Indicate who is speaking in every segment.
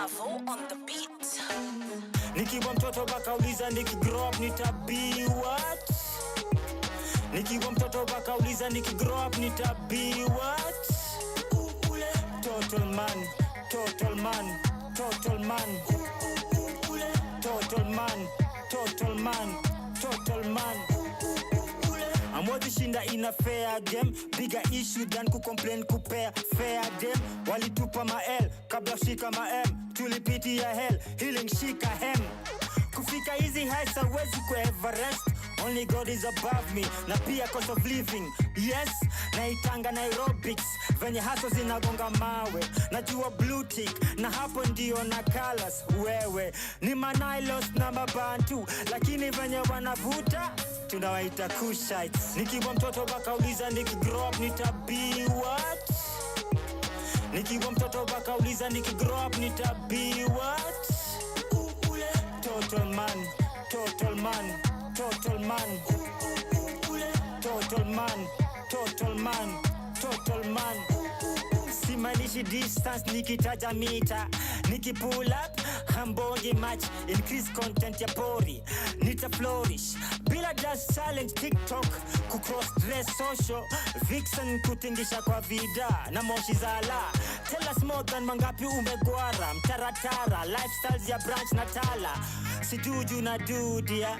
Speaker 1: Bravo on the beat.
Speaker 2: Nikiwa mtoto bakauliza grow up nitabi what? Nikiwa mtoto bakauliza grow up nitabi what? Total man, total man, total man. Total man, total man, total man. Amwezi shinda ina fair game. Bigger issue than kucomplain kupea fair game. Walitupa mael kabla shika maem. Tulipitia hell, healing shika hem. Kufika easy heights hawezi ku Everest. Only God is above me, na pia cost of living. Yes, naitanga Nairobi. Venye haso zinagonga mawe. Najua blue tick, na hapo ndio na colors. Wewe, ni manailos na mabantu. Lakini venye wanavuta, tunawaita Kushites. Nikiwa mtoto bakauliza grow up nitabi what? Nikiwa mtoto bakauliza grow up nitabi what? Total man, total man, total man. Total man, total man, total man. Simanishi distance nikitaja mita. Niki pull up, hambongi match. Increase content ya pori, nita flourish. Bila just challenge TikTok, kucross dress social. Vixen kutingisha kwa vida, na moshi zala. Tell us more than mangapi umegwara. Mtaratara, lifestyles ya branch na tala. Siduju na dudia,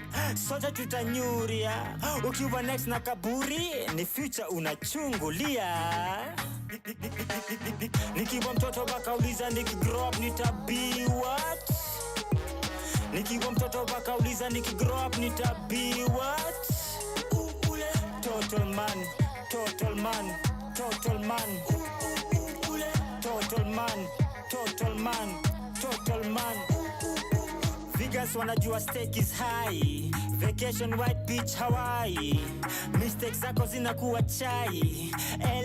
Speaker 2: sote tutanyuria. Ukiwa next na kaburi, ni future unachungulia. Nikiwa mtoto bakauliza grow up nitabi what? Nikiwa mtoto bakauliza grow up nitabi what? Total man, total man, total man. Total man, total man, total man. Vegas wanajua stake is high. Vacation White Beach Hawaii. Mistakes zako zinakuwa chai.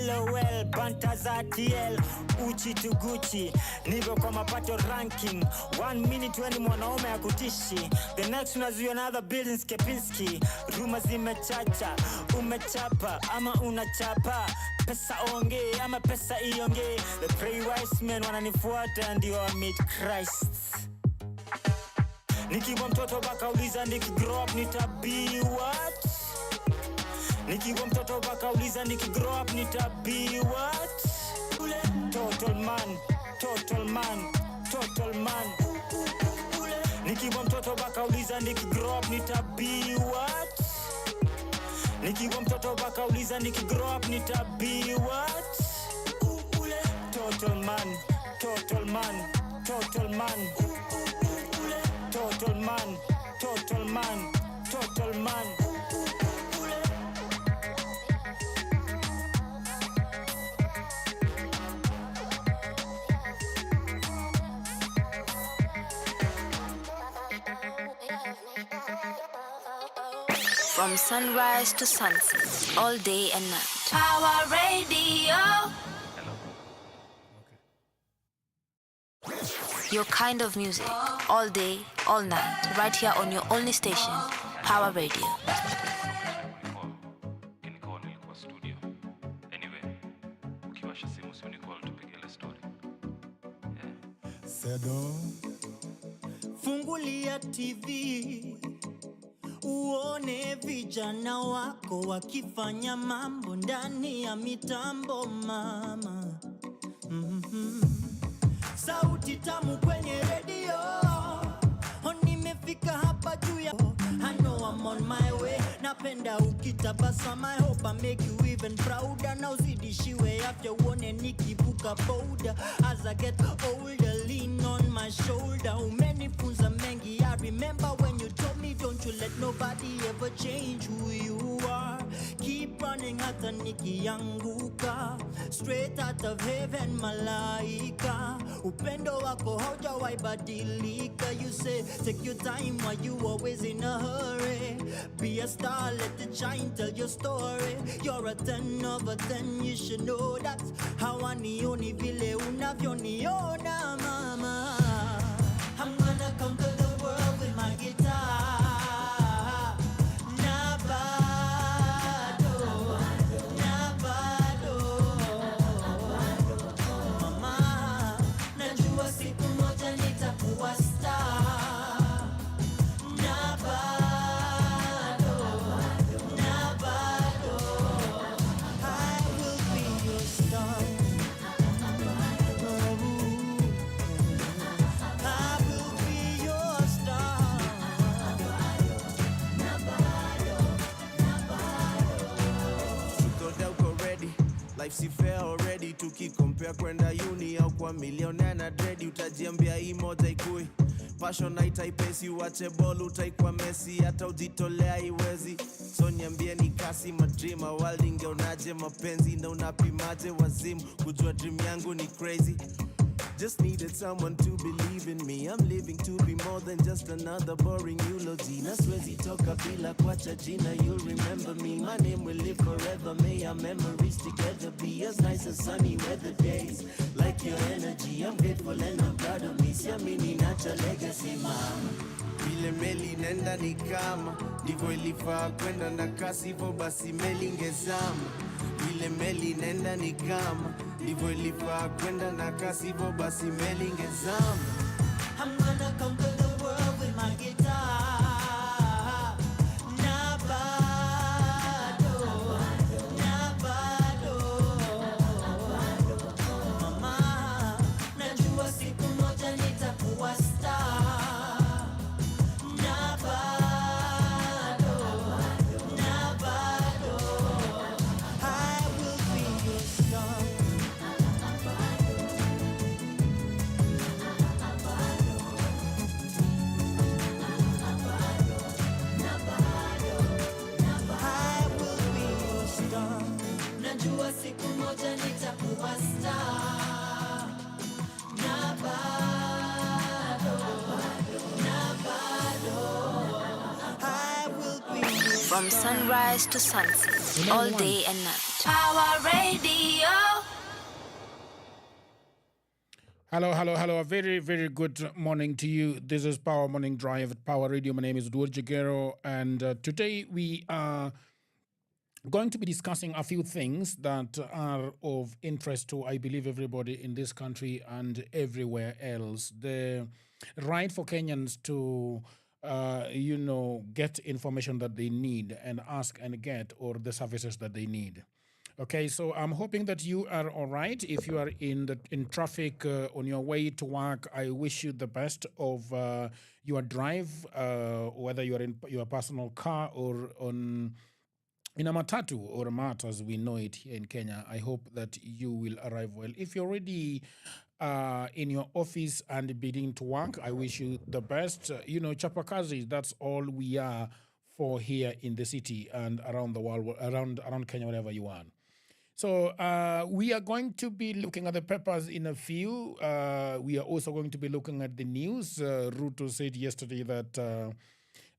Speaker 2: LOL banta za TL. Uchi to Gucci. Nivo kwa mapato ranking. 1 minute weni mwanaume ya kutishi. The next unazuyo another buildings Kepinski. Ruma zimechacha. Umechapa ama unachapa. Pesa onge ama pesa ionge. The three wise men wananifuata ndio wa meet Christ. Nikiwa mtoto bakauliza grow up nitabi what? Nikiwa mtoto bakauliza grow up nitabi what? Total man, total man, total man. Nikiwa mtoto bakauliza grow up nitabi what? Nikiwa mtoto bakauliza grow up nitabi what? Total man, total man, total man. Total man, total man, total man.
Speaker 1: From sunrise to sunset, all day and night. PAWA Radio. Your kind of music, all day, all night, right here on your only station, PAWA Radio.
Speaker 3: Fungulia TV, uone vijana wako wakifanya mambo ndani ya mitambo mama. Sauti tamu kwenye radio, nimefika hapa juu ya. I know I'm on my way. Napenda ukitabasama, I hope I make you even prouder. Na uzidishiwe afya uone nikivuka boda. As I get older, lean on my shoulder. Umenifunza mengi, I remember when you told me don't you let nobody ever change who you are. Keep running hata nikianguka. Straight out of heaven malaika. Upendo wako haujawahi badilika. You say take your time while you always in a hurry. Be a star, let it shine, tell your story. You're a 10 over 10, you should know that. Hawanioni vile unavyoniona mama. I'm gonna conquer the world with my guitar. Mama, najua siku moja nita
Speaker 4: si fair already. Tukikompare kwenda uni au kwa millionaire na dread, utajiambia hii moja ikui. Passion haitaipesi, uache ball utaikuwa Messi, hata ujitolea iwezi. So niambie ni kasi madream, awali ingeonaje mapenzi na unapimaje wazimu, kujua dream yangu ni crazy. Just needed someone to believe in me. I'm living to be more than just another boring eulogy. Na siwezi toka bila kuacha jina. You'll remember me. My name will live forever. May our memories together be as nice as sunny weather days. Like your energy, I'm grateful and I'm proud of me. Siamini nacha legacy, mama. Vile meli nenda ni kama ndivyo ilifaa kwenda na kasi, hivyo basi meli ingezama. Vile meli nenda ni kama ndivyo ilifaa kwenda na kasi, hivyo basi meli ingezama.
Speaker 3: I'm gonna conquer the world with my guitar. Na bado, na bado. Mama, najua siku moja nitakuwa star. Na bado, na bado. I will be your star. I will be your star. Najua siku moja nitakuwa star. Na bado, na bado. I will be your
Speaker 1: From sunrise to sunset, all day and night. Power Radio.
Speaker 5: Hello. A very, very good morning to you. This is Power Morning Drive at Power Radio. My name is Duor Jagero, and today we are going to be discussing a few things that are of interest to, I believe, everybody in this country and everywhere else. The right for Kenyans to, get information that they need and ask and get, or the services that they need. Okay, so I'm hoping that you are all right. If you are in traffic on your way to work, I wish you the best of your drive, whether you are in your personal car or in a matatu or a mat, as we know it here in Kenya. I hope that you will arrive well. If you're already in your office and beginning to work, I wish you the best. Chapakazi, that's all we are for here in the city and around the world, around Kenya, wherever you are. So we are going to be looking at the papers in a few. We are also going to be looking at the news. Ruto said yesterday that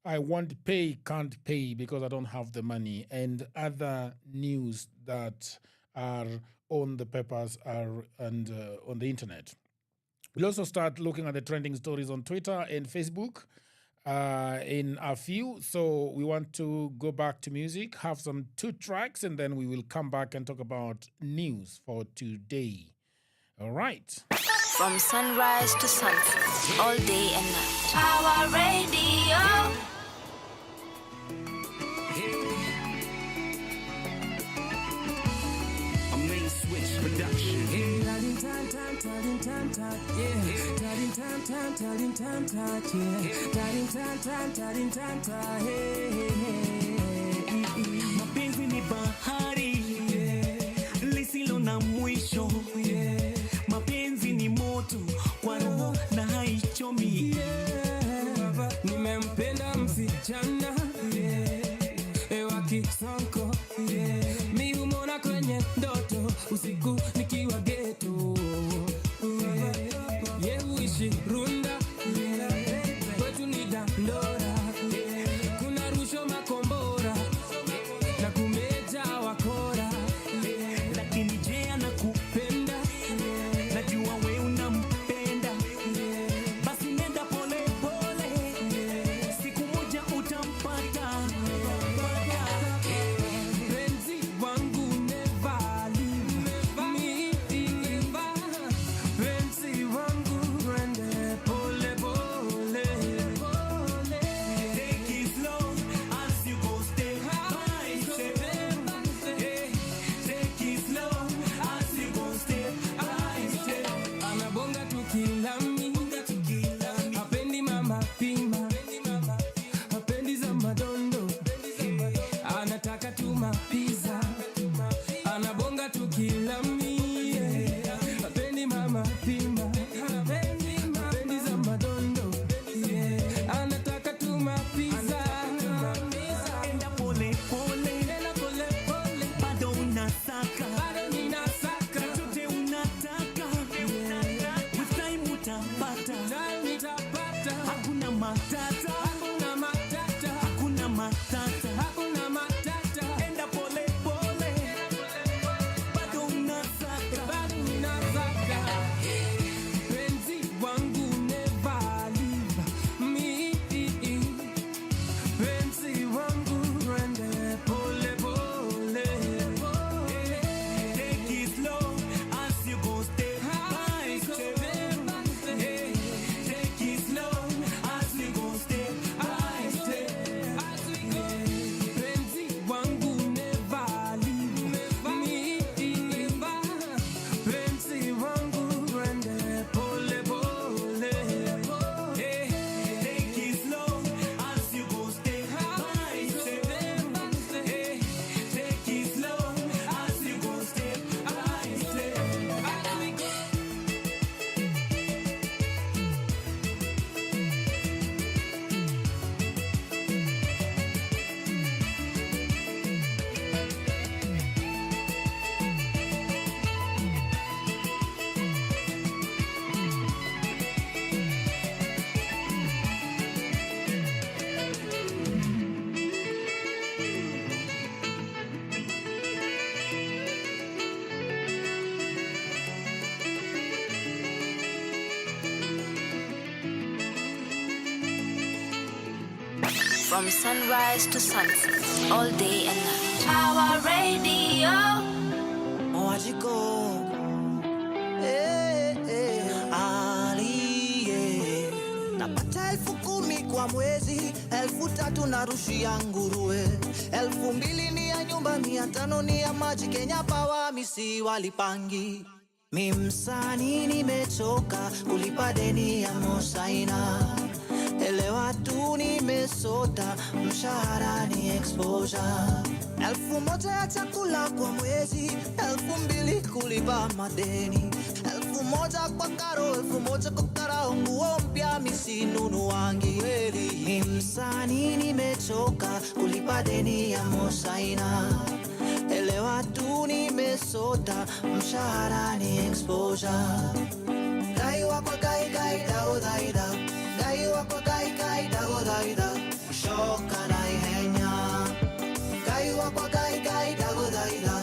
Speaker 5: I want pay, can't pay because I don't have the money. And other news that are on the papers and on the internet. We'll also start looking at the trending stories on Twitter and Facebook in a few. So we want to go back to music, have some 2 tracks, and then we will come back and talk about news for today. All right.
Speaker 1: From sunrise to sunset, all day and night. Power Radio.
Speaker 2: A main switch production. Mapenzi ni bahari lisilo na mwisho. Mapenzi ni moto kwa roho na haichomi.
Speaker 6: Nimempenda msichana ewa kisonko, mi humona kwenye ndoto usiku nikiwa ghetto. Ye uishi Runda, kwetu ni Dandora. Kuna rusho makombora na kumeja wakora.
Speaker 2: Lakini je anakupenda? Najua we unampenda. Basi nenda pole pole, siku moja utampata.
Speaker 6: Penzi wangu never leave me, never. Penzi wangu rende
Speaker 1: From sunrise to sunset, all day and night. Power Radio.
Speaker 3: Mwajiko aliye napata 10,000 kwa mwezi, 3,000 narushia nguruwe, 2,000 ni ya nyumba, 500 ni ya maji. Kenya Power misi walipangi. Mimsani nimechoka kulipa deni ya Mosaina, elewa tu nimesota, mshahara ni exposure. 1,000 ya chakula kwa mwezi, 2,000 kulipa madeni, 1,000 kwa karo, 1,000 kwa karao, nguo mpya misinunu wangi weli. Mimsani nimechoka kulipa deni ya Mosaina, elewa tu nimesota, mshahara ni exposure. Gai wako gai gai dago daida, gai wako gai gai dago daida, shoka na ihenya. Gai wako gai gai dago daida,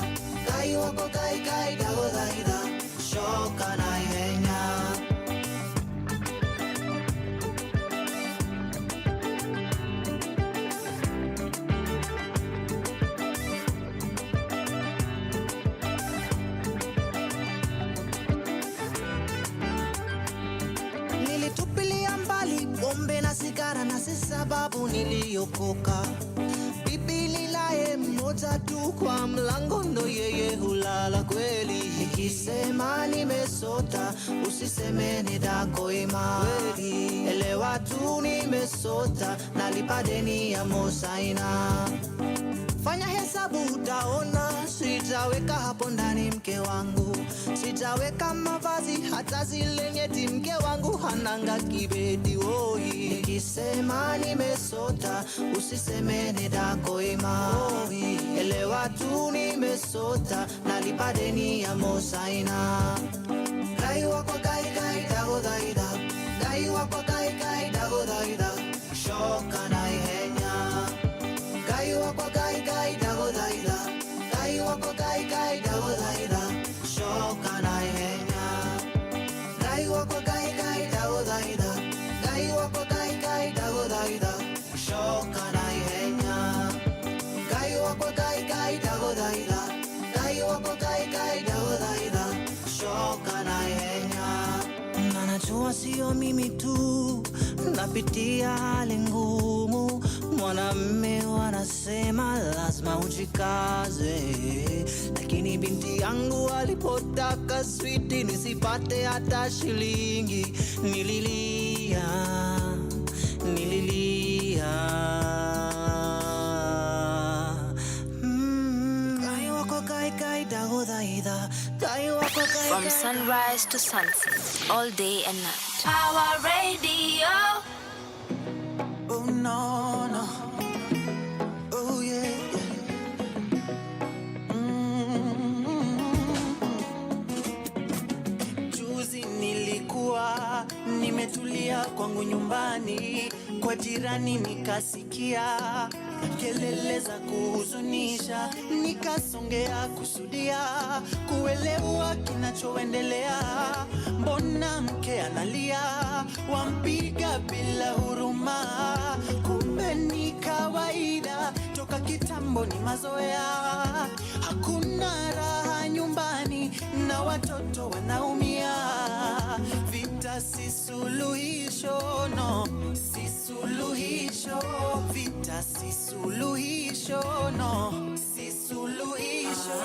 Speaker 3: gai wako gai gai dago daida, shoka na ihenya. Nilitupilia mbali pombe na sigara, na si sababu niliokoka. Bibi nilaye mmoja tu kwa mlango, ndo yeye hulala kweli. Nikisema nimesota, usiseme ni dagoima kweli. Elewa tu nimesota, nalipa deni ya Mosaina. Fanya hesabu utaona, sitaweka hapo ndani mke wangu, sitaweka mavazi hata zile nyeti, mke wangu hananga kibeti woi. Nikisema nimesota, usiseme ni dagoima woi. Elewa tu nimesota, nalipa deni ya Mosaina. Gai wako gai gai dago daida, gai wako gai gai dago daida, shoka na ihenya. Gai wako gai gai dago daida, gai wako gai gai dago daida, shoka na ihenya. Gai wako gai gai dago daida, gai wako gai gai dago daida, shoka na ihenya. Gai wako gai gai dago daida, gai wako gai gai dago daida, shoka na ihenya. Na najua sio mimi tu napitia hali ngumu, mwanamme wanasema lazima ujikaze, lakini binti yangu alipotaka switi nisipate hata shilingi, nililia, nililia. Gai wako gai gai dago daida, gai wako gai.
Speaker 1: From sunrise to sunset, all day and night. Power Radio.
Speaker 3: Oh no, no. Oh yeah. Juzi nilikuwa nimetulia kwangu nyumbani, kwa jirani nikasikia kelele za kuhuzunisha, nikasongea kusudia kuelewa kinachoendelea. Mbona mke analia, wampiga bila huruma? Kumbe ni kawaida, toka kitambo ni mazoea. Hakuna raha nyumbani na watoto wanaumia. Vita si suluhisho, no, si suluhisho. Vita si suluhisho, no, si suluhisho.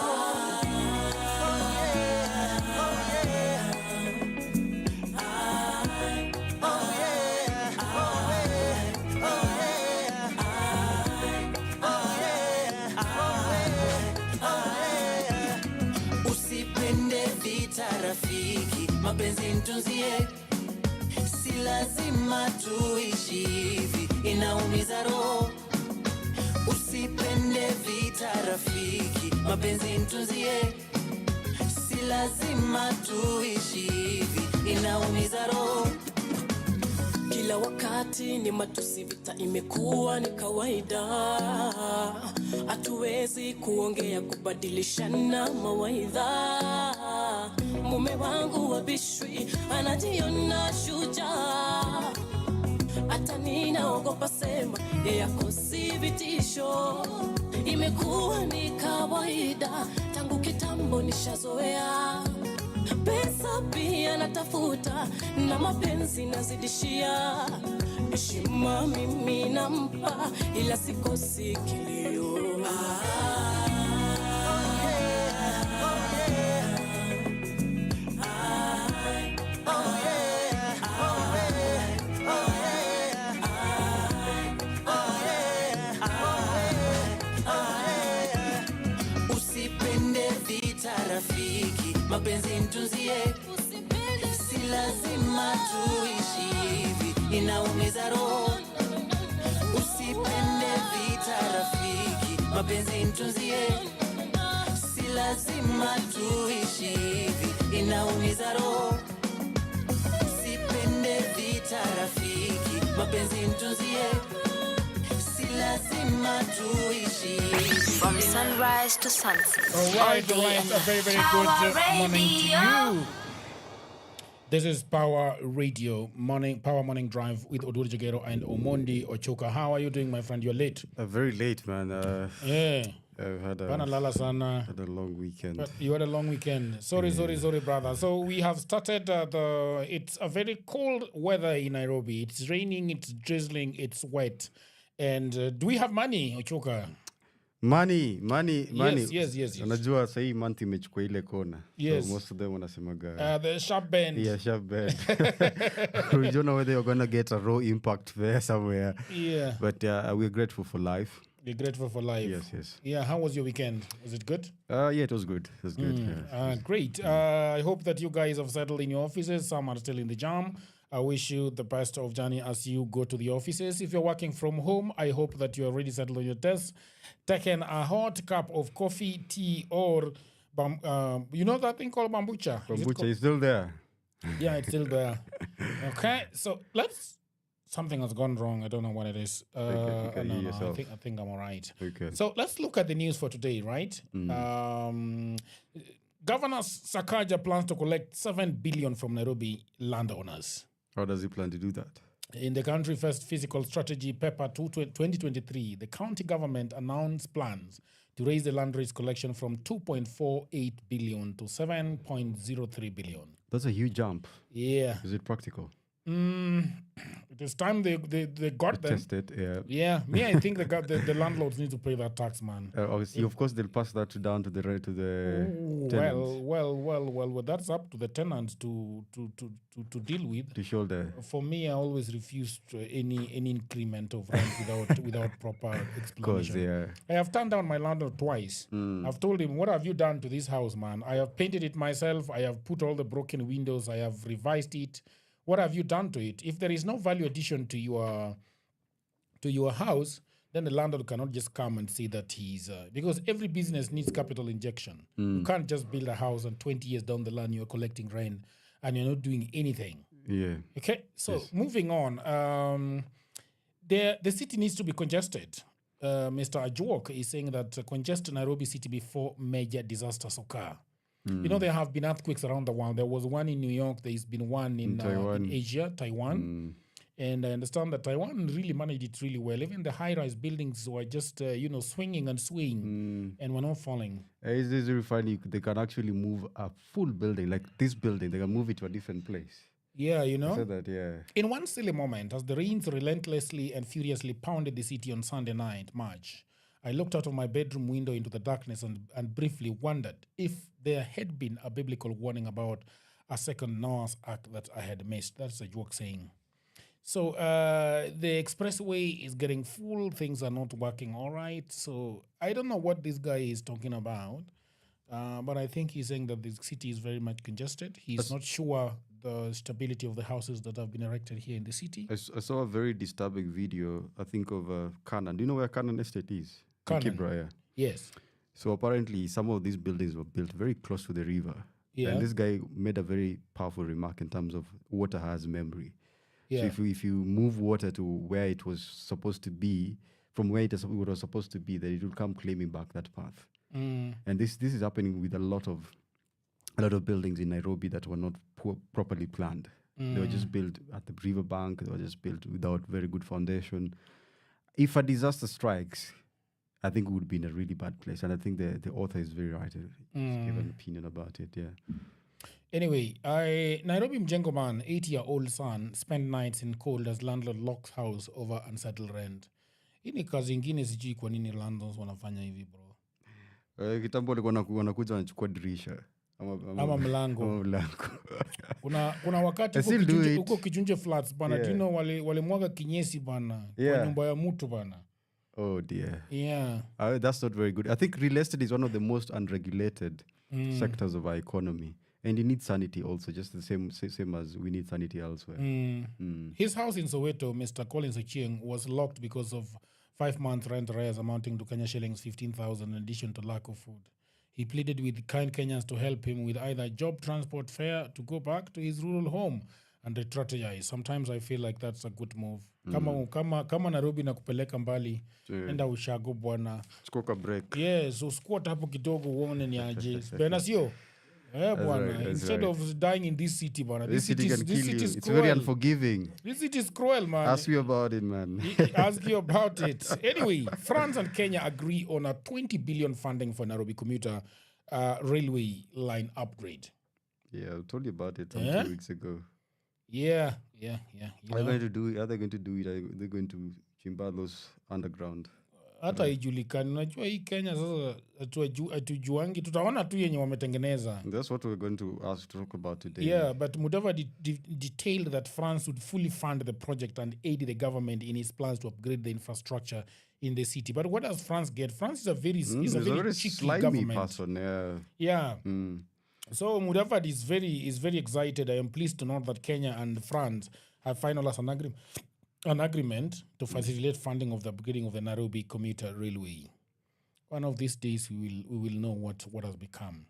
Speaker 3: Rafiki, mapenzi mtunzie, si lazima tuishi hivi, inaumiza roho. Usipende vita rafiki, mapenzi mtunzie, si lazima tuishi hivi, inaumiza roho.
Speaker 7: Kila wakati ni matusi, vita imekuwa ni kawaida. Hatuwezi kuongea kubadilishana mawaidha. Mume wangu wabishwi anajiona shujaa, hata ninaogopa sema yako si vitisho. Imekuwa ni kawaida tangu kitambo nishazoea. Pesa pia natafuta na mapenzi nazidishia. Heshima mimi nampa ila sikosi kilio.
Speaker 3: Usipende vita rafiki, mapenzi mtunzie. Si lazima tuishi hivi, inaumiza roho. Usipende vita rafiki, mapenzi mtunzie. Si lazima tuishi hivi, inaumiza roho. Usipende vita rafiki, mapenzi mtunzie. Si lazima tuishi hivi.
Speaker 1: From sunrise to sunset.
Speaker 5: All right. A very, very good morning to you. This is Power Radio Morning, Power Morning Drive with Odur Jagero and Omondi Ochoka. How are you doing, my friend? You're late.
Speaker 8: Very late, man.
Speaker 5: Yeah.
Speaker 8: I've had
Speaker 5: Had
Speaker 8: a long weekend.
Speaker 5: But you had a long weekend. Sorry, brother. So we have started it's a very cold weather in Nairobi. It's raining, it's drizzling, it's wet. And do we have money, Ochoka?
Speaker 8: Money.
Speaker 5: Yes.
Speaker 8: Unajua sahi month imechukua ile kona.
Speaker 5: Yes.
Speaker 8: So most of them wanasemaga
Speaker 5: The sharp bend.
Speaker 8: yeah, sharp bend. We don't know whether you're going to get a raw impact there somewhere.
Speaker 5: Yeah.
Speaker 8: But we're grateful for life.
Speaker 5: You're grateful for life.
Speaker 8: Yes.
Speaker 5: Yeah, how was your weekend? Was it good?
Speaker 8: Yeah, it was good. It was good. Yeah.
Speaker 5: Great. I hope that you guys have settled in your offices. Some are still in the jam. I wish you the best of journey as you go to the offices. If you're working from home, I hope that you're already settled on your desk, taken a hot cup of coffee, tea, or you know that thing called bambucha?
Speaker 8: Kombucha is still there.
Speaker 5: Yeah, it's still there. Okay, so something has gone wrong. I don't know what it is. No, I think I'm all right.
Speaker 8: Okay.
Speaker 5: So let's look at the news for today, right? Governor Sakaja plans to collect 7 billion from Nairobi landowners.
Speaker 8: How does he plan to do that?
Speaker 5: In the country first physical strategy paper 2023, the county government announced plans to raise the land rates collection from 2.48 billion to 7.03 billion.
Speaker 8: That's a huge jump.
Speaker 5: Yeah.
Speaker 8: Is it practical?
Speaker 5: It is time they got them.
Speaker 8: Tested, yeah.
Speaker 5: Yeah, I think the landlords need to pay that tax, man.
Speaker 8: Obviously, of course, they'll pass that down to the tenants.
Speaker 5: Well, that's up to the tenants to deal with.
Speaker 8: To shoulder.
Speaker 5: For me, I always refuse any increment of rent without proper explanation.
Speaker 8: Yeah.
Speaker 5: I have turned down my landlord twice. I've told him, what have you done to this house, man? I have painted it myself. I have put all the broken windows. I have revised it. What have you done to it? If there is no value addition to your house, then the landlord cannot just come and say that he's... because every business needs capital injection. You can't just build a house and 20 years down the line you're collecting rent and you're not doing anything.
Speaker 8: Yeah.
Speaker 5: Okay? So moving on. The city needs to be congested. Mr. Ajwok is saying that congest Nairobi city before major disasters occur. You know, there have been earthquakes around the world. There was one in New York. There's been one in Asia, Taiwan. And I understand that Taiwan really managed it really well. Even the high-rise buildings were just, swinging and swaying and were not falling.
Speaker 8: It's really funny. They can actually move a full building, like this building. They can move it to a different place.
Speaker 5: Yeah, you know.
Speaker 8: I said that, yeah.
Speaker 5: In one silly moment, as the rains relentlessly and furiously pounded the city on Sunday night, March, I looked out of my bedroom window into the darkness and briefly wondered if there had been a biblical warning about a second Noah's Ark that I had missed. That's a joke saying. So the expressway is getting full. Things are not working all right. So I don't know what this guy is talking about, but I think he's saying that the city is very much congested. He's not sure the stability of the houses that have been erected here in the city.
Speaker 8: I saw a very disturbing video, I think, of Canaan. Do you know where Canaan Estate is?
Speaker 5: Canaan.
Speaker 8: Kibra, yeah.
Speaker 5: Yes.
Speaker 8: So apparently some of these buildings were built very close to the river.
Speaker 5: Yeah.
Speaker 8: And this guy made a very powerful remark in terms of water has memory.
Speaker 5: Yeah.
Speaker 8: So if you move water to where it was supposed to be, from where it was supposed to be, then it will come claiming back that path. And this is happening with a lot of buildings in Nairobi that were not properly planned. They were just built at the riverbank. They were just built without very good foundation. If a disaster strikes, I think we would be in a really bad place. And I think the author is very right to give an opinion about it. Yeah.
Speaker 5: Anyway, Nairobi Mjengo man, 8-year-old son, spent nights in cold as landlord locks house over unsettled rent. Hii ni kazi ingine sijui kwa nini landlords wanafanya hivi bro.
Speaker 8: Kitambo walikuwa wanakuja wanachukua dirisha
Speaker 5: Ama mlango. Kuna wakati huko Kichunje flats bana, do you know wale mwaga kinyesi bana kwa nyumba ya mtu bana.
Speaker 8: Oh dear.
Speaker 5: Yeah.
Speaker 8: That's not very good. I think real estate is one of the most unregulated sectors of our economy. And it needs sanity also, just the same as we need sanity elsewhere.
Speaker 5: His house in Soweto, Mr. Collins Ochieng, was locked because of 5-month rent arrears amounting to Kenya shillings 15,000 in addition to lack of food. He pleaded with kind Kenyans to help him with either job transport fare to go back to his rural home and re-strategize. Sometimes I feel like that's a good move. Kama Nairobi na kupeleka mbali, enda ushago bwana.
Speaker 8: Squawk break.
Speaker 5: Yes, so squat hapo kidogo uone ni aje. Bena sio? Right, instead of dying in this city, bwana.
Speaker 8: This city can kill you. It's
Speaker 5: cruel.
Speaker 8: very unforgiving.
Speaker 5: This city is cruel, man.
Speaker 8: Ask you about it, man.
Speaker 5: Ask you about it. Anyway, France and Kenya agree on a 20 billion funding for Nairobi commuter railway line upgrade.
Speaker 8: Yeah, I told you about it 2 weeks ago.
Speaker 5: Yeah.
Speaker 8: Are they going to do it? Are they going to do it? Are they going to chimba those underground?
Speaker 5: Hata ijulikani. Unajua hii Kenya sasa hatujuangi. Tutaona tu yenye wametengeneza.
Speaker 8: That's what we're going to talk about today.
Speaker 5: Yeah, but Mudavadi detailed that France would fully fund the project and aid the government in its plans to upgrade the infrastructure in the city. But what does France get? France is a very cheeky government.
Speaker 8: Person,
Speaker 5: yeah. So Mudavadi is very excited. I am pleased to note that Kenya and France have finalized an agreement to facilitate funding of the upgrading of the Nairobi commuter railway. One of these days we will know what has become.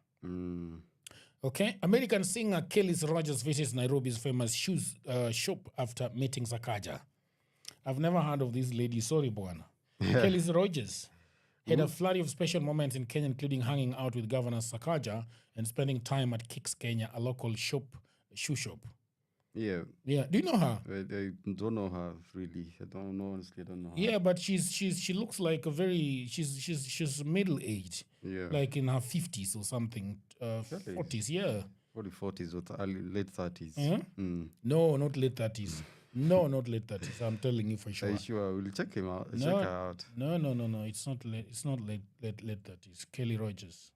Speaker 5: Okay, American singer Kelly Rogers visits Nairobi's famous shoes shop after meeting Sakaja. I've never heard of this lady. Sorry, Bwana. Kelly Rogers had a flurry of special moments in Kenya, including hanging out with Governor Sakaja and spending time at Kicks Kenya, a local shoe shop.
Speaker 8: Yeah.
Speaker 5: Do you know her?
Speaker 8: I don't know her really. I don't know, honestly. I don't know her.
Speaker 5: Yeah, but she looks like she's middle aged.
Speaker 8: Yeah.
Speaker 5: Like in her 50s or something. 40s, yeah.
Speaker 8: 40s or late 30s.
Speaker 5: No, not late 30s. No, not late 30s. I'm telling you for sure.
Speaker 8: Are you sure? We'll check him out.
Speaker 5: No,
Speaker 8: check her out.
Speaker 5: No. It's not late 30s. Kelly Rogers.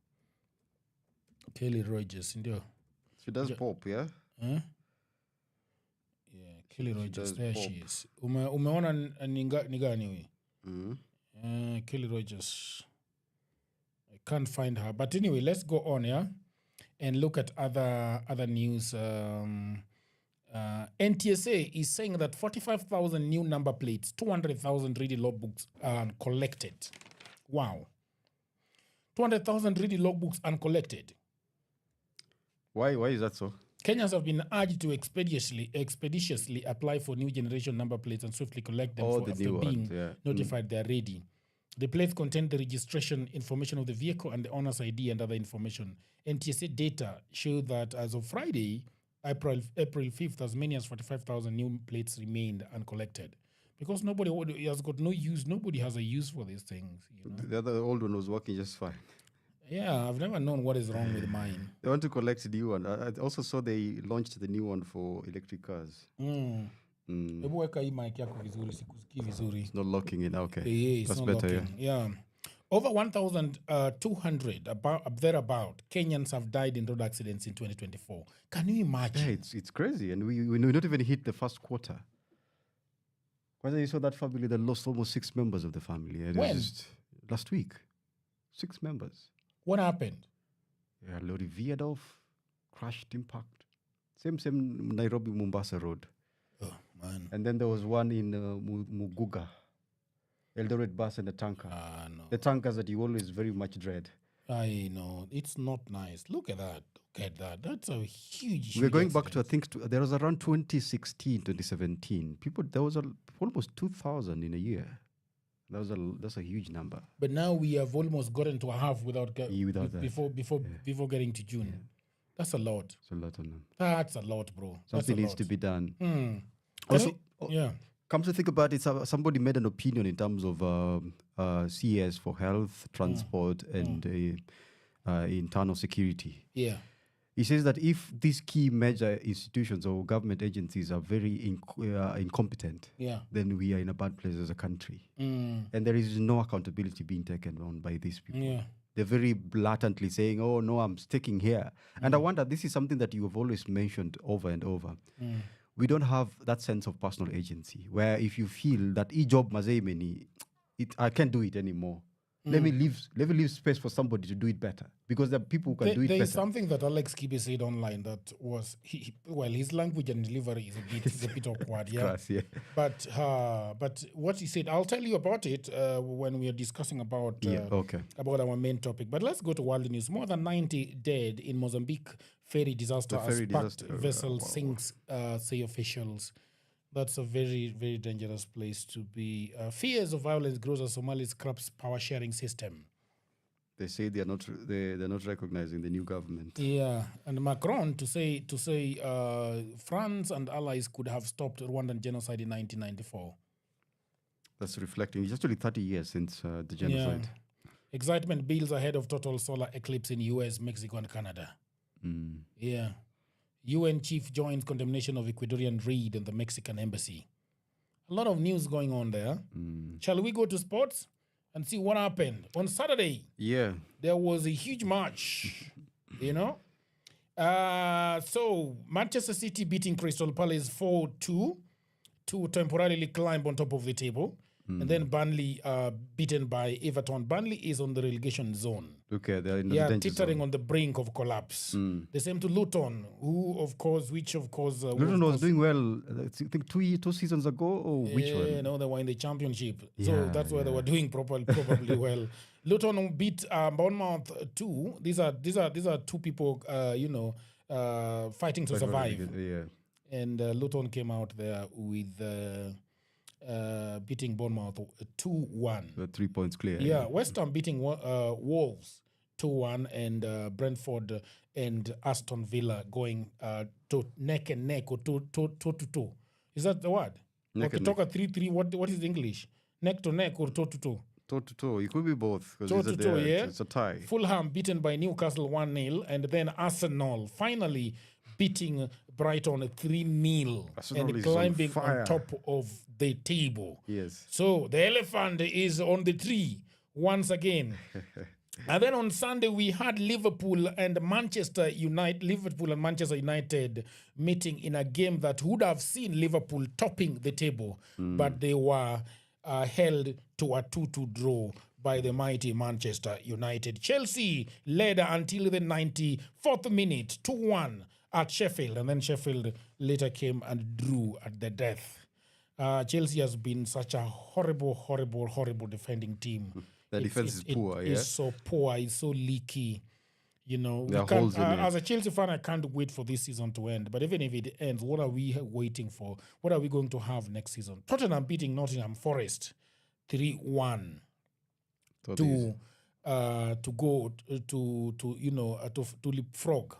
Speaker 5: Kelly Rogers, ndio.
Speaker 8: She does pop, yeah?
Speaker 5: Huh? Yeah, Kelly Rogers, there pop. She is. Umeona ni gani huyu? Kelly Rogers. I can't find her. But anyway, let's go on, yeah? And look at other news. NTSA is saying that 45,000 new number plates, 200,000 ready logbooks are collected. Wow. 200,000 ready logbooks uncollected.
Speaker 8: Why is that so?
Speaker 5: Kenyans have been urged to expeditiously apply for new generation number plates and swiftly collect them after being notified they are ready. The plates contain the registration information of the vehicle and the owner's ID and other information. NTSA data show that as of Friday, April 5th, as many as 45,000 new plates remained uncollected. Because nobody has got no use. Nobody has a use for these things. You know?
Speaker 8: The other old one was working just fine.
Speaker 5: Yeah, I've never known what is wrong with mine.
Speaker 8: They want to collect the new one. I also saw they launched the new one for electric cars.
Speaker 5: Hebu weka hii mic yako vizuri, sikusikii vizuri.
Speaker 8: It's not locking in, okay.
Speaker 5: Yeah,
Speaker 8: that's better,
Speaker 5: locking. Yeah. Over 1,200, thereabout, Kenyans have died in road accidents in 2024. Can you imagine?
Speaker 8: Yeah, it's crazy. And we not even hit the first quarter. Whether you saw that family that lost almost 6 members of the family.
Speaker 5: When?
Speaker 8: Last week. 6 members.
Speaker 5: What happened?
Speaker 8: Yeah, lorry veered off, crashed, impact. Same Nairobi Mombasa road.
Speaker 5: Oh man!
Speaker 8: And then there was one in Muguga, Eldoret bus and the tanker.
Speaker 5: No.
Speaker 8: The tankers that you always very much dread.
Speaker 5: I know it's not nice. Look at that. Look at that. That's a huge.
Speaker 8: We're going back to there was around 2016, 2017. There was almost 2,000 in a year. That's a huge number.
Speaker 5: But now we have almost gotten to a half before getting to June.
Speaker 8: Yeah.
Speaker 5: That's a lot.
Speaker 8: It's a lot on them.
Speaker 5: That's a lot, bro.
Speaker 8: Something
Speaker 5: That's a
Speaker 8: needs
Speaker 5: lot.
Speaker 8: to be done.
Speaker 5: Also,
Speaker 8: Also,
Speaker 5: yeah.
Speaker 8: come to think about it, somebody made an opinion in terms of CES for health, transport, and internal security.
Speaker 5: Yeah.
Speaker 8: He says that if these key major institutions or government agencies are very incompetent,
Speaker 5: Yeah.
Speaker 8: then we are in a bad place as a country. And there is no accountability being taken on by these people.
Speaker 5: Yeah.
Speaker 8: They're very blatantly saying, oh, no, I'm sticking here. And I wonder, this is something that you have always mentioned over and over. We don't have that sense of personal agency, where if you feel that job I can't do it anymore. Let me leave space for somebody to do it better, because there are people who can do it better.
Speaker 5: There's something that Alex Kibe said online that was his language and delivery is a bit awkward, yeah.
Speaker 8: Class, yeah.
Speaker 5: But what he said, I'll tell you about it when we are discussing about about our main topic. But let's go to world news. More than 90 dead in Mozambique ferry disaster as packed vessel sinks, say officials. That's a very, very dangerous place to be. Fears of violence grows as Somalia scraps power sharing system.
Speaker 8: They say they're not recognizing the new government.
Speaker 5: Yeah, and Macron to say France and allies could have stopped Rwandan genocide in 1994.
Speaker 8: That's reflecting. It's actually 30 years since the genocide.
Speaker 5: Yeah. Excitement builds ahead of total solar eclipse in US, Mexico, and Canada. Yeah. UN chief joins condemnation of Ecuadorian raid in the Mexican embassy. A lot of news going on there. Shall we go to sports and see what happened? On Saturday, there was a huge match, So Manchester City beating Crystal Palace 4-2 to temporarily climb on top of the table. And then Burnley beaten by Everton. Burnley is on the relegation zone.
Speaker 8: Okay, they're in the danger
Speaker 5: teetering
Speaker 8: zone.
Speaker 5: on the brink of collapse. The same to Luton, which of course
Speaker 8: Luton was doing well. I think two seasons ago, or which one?
Speaker 5: Yeah, no, they were in the championship, so that's why they were doing probably well. Luton beat Bournemouth 2. These are two people, fighting to survive.
Speaker 8: Yeah.
Speaker 5: And Luton came out there with beating Bournemouth 2-1.
Speaker 8: 3 points clear.
Speaker 5: Yeah, West Ham beating Wolves 2-1, and Brentford and Aston Villa going to neck and neck, or toe to toe. Is that the word?
Speaker 8: Neck and
Speaker 5: neck. 3-3. What is the English? Neck to neck or toe to toe?
Speaker 8: Toe to toe. It could be both.
Speaker 5: Toe to toe, yeah.
Speaker 8: It's a tie.
Speaker 5: Fulham beaten by Newcastle 1-0, and then Arsenal finally beating Brighton 3-0 and climbing on top of the table.
Speaker 8: Yes.
Speaker 5: So the elephant is on the tree once again. And then on Sunday we had Liverpool and Manchester United meeting in a game that would have seen Liverpool topping the table, but they were held to a 2-2 draw by the mighty Manchester United. Chelsea led until the 94th minute, 2-1 at Sheffield, and then Sheffield later came and drew at the death. Chelsea has been such a horrible defending team.
Speaker 8: The defense is poor, yeah?
Speaker 5: It's so poor, it's so leaky.
Speaker 8: There are holes in it.
Speaker 5: As a Chelsea fan, I can't wait for this season to end. But even if it ends, what are we waiting for? What are we going to have next season? Tottenham beating Nottingham Forest 3-1 to go to leapfrog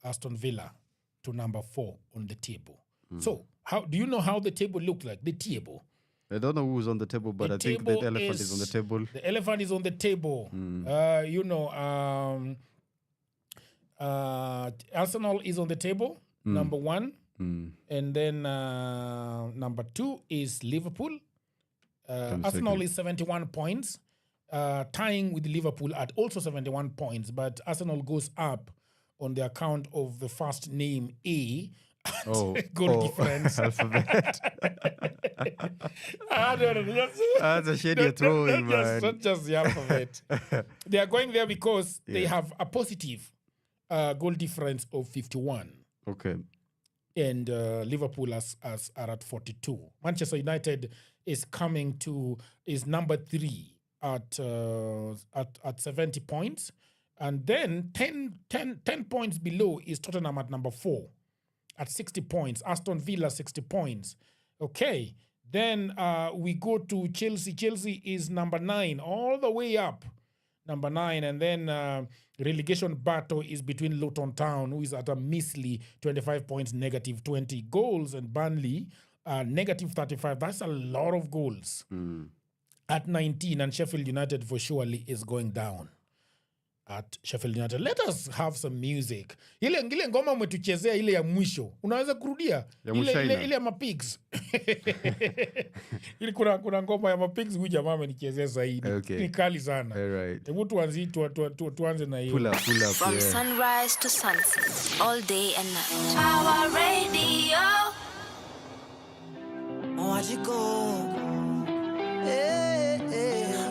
Speaker 5: Aston Villa to number 4 on the table. So, how do you know how the table looked like? The table.
Speaker 8: I don't know who's on the table, but I think the elephant is on the table.
Speaker 5: The elephant is on the table. Arsenal is on the table, number 1. And then number 2 is Liverpool. Arsenal is 71 points, tying with Liverpool at also 71 points. But Arsenal goes up on the account of the first name A. Goal difference.
Speaker 8: Alphabet. That's a shade you're throwing, man.
Speaker 5: Not just the alphabet. They are going there because they have a positive goal difference of 51.
Speaker 8: Okay.
Speaker 5: And Liverpool are at 42. Manchester United is number 3 at 70 points. And then 10 points below is Tottenham at number 4 at 60 points. Aston Villa 60 points. Okay. Then we go to Chelsea. Chelsea is number 9 all the way up number 9. And then relegation battle is between Luton Town, who is at a measly 25 points, negative 20 goals, and Burnley, negative 35. That's a lot of goals at 19. And Sheffield United for surely is going down at Sheffield United. Let us have some music. Ile ngoma umetuchezea ile ya mwisho. Unaweza kurudia? Ile ya mapigs. Ili kuna ngoma ya mapigs huyu jamaa amenichezea zaidi.
Speaker 8: Okay.
Speaker 5: Ni kali sana.
Speaker 8: All right.
Speaker 5: Hebu tuanze na hiyo.
Speaker 8: Pull up,
Speaker 1: From sunrise to sunset, all day and night. Power Radio.
Speaker 3: Wajiko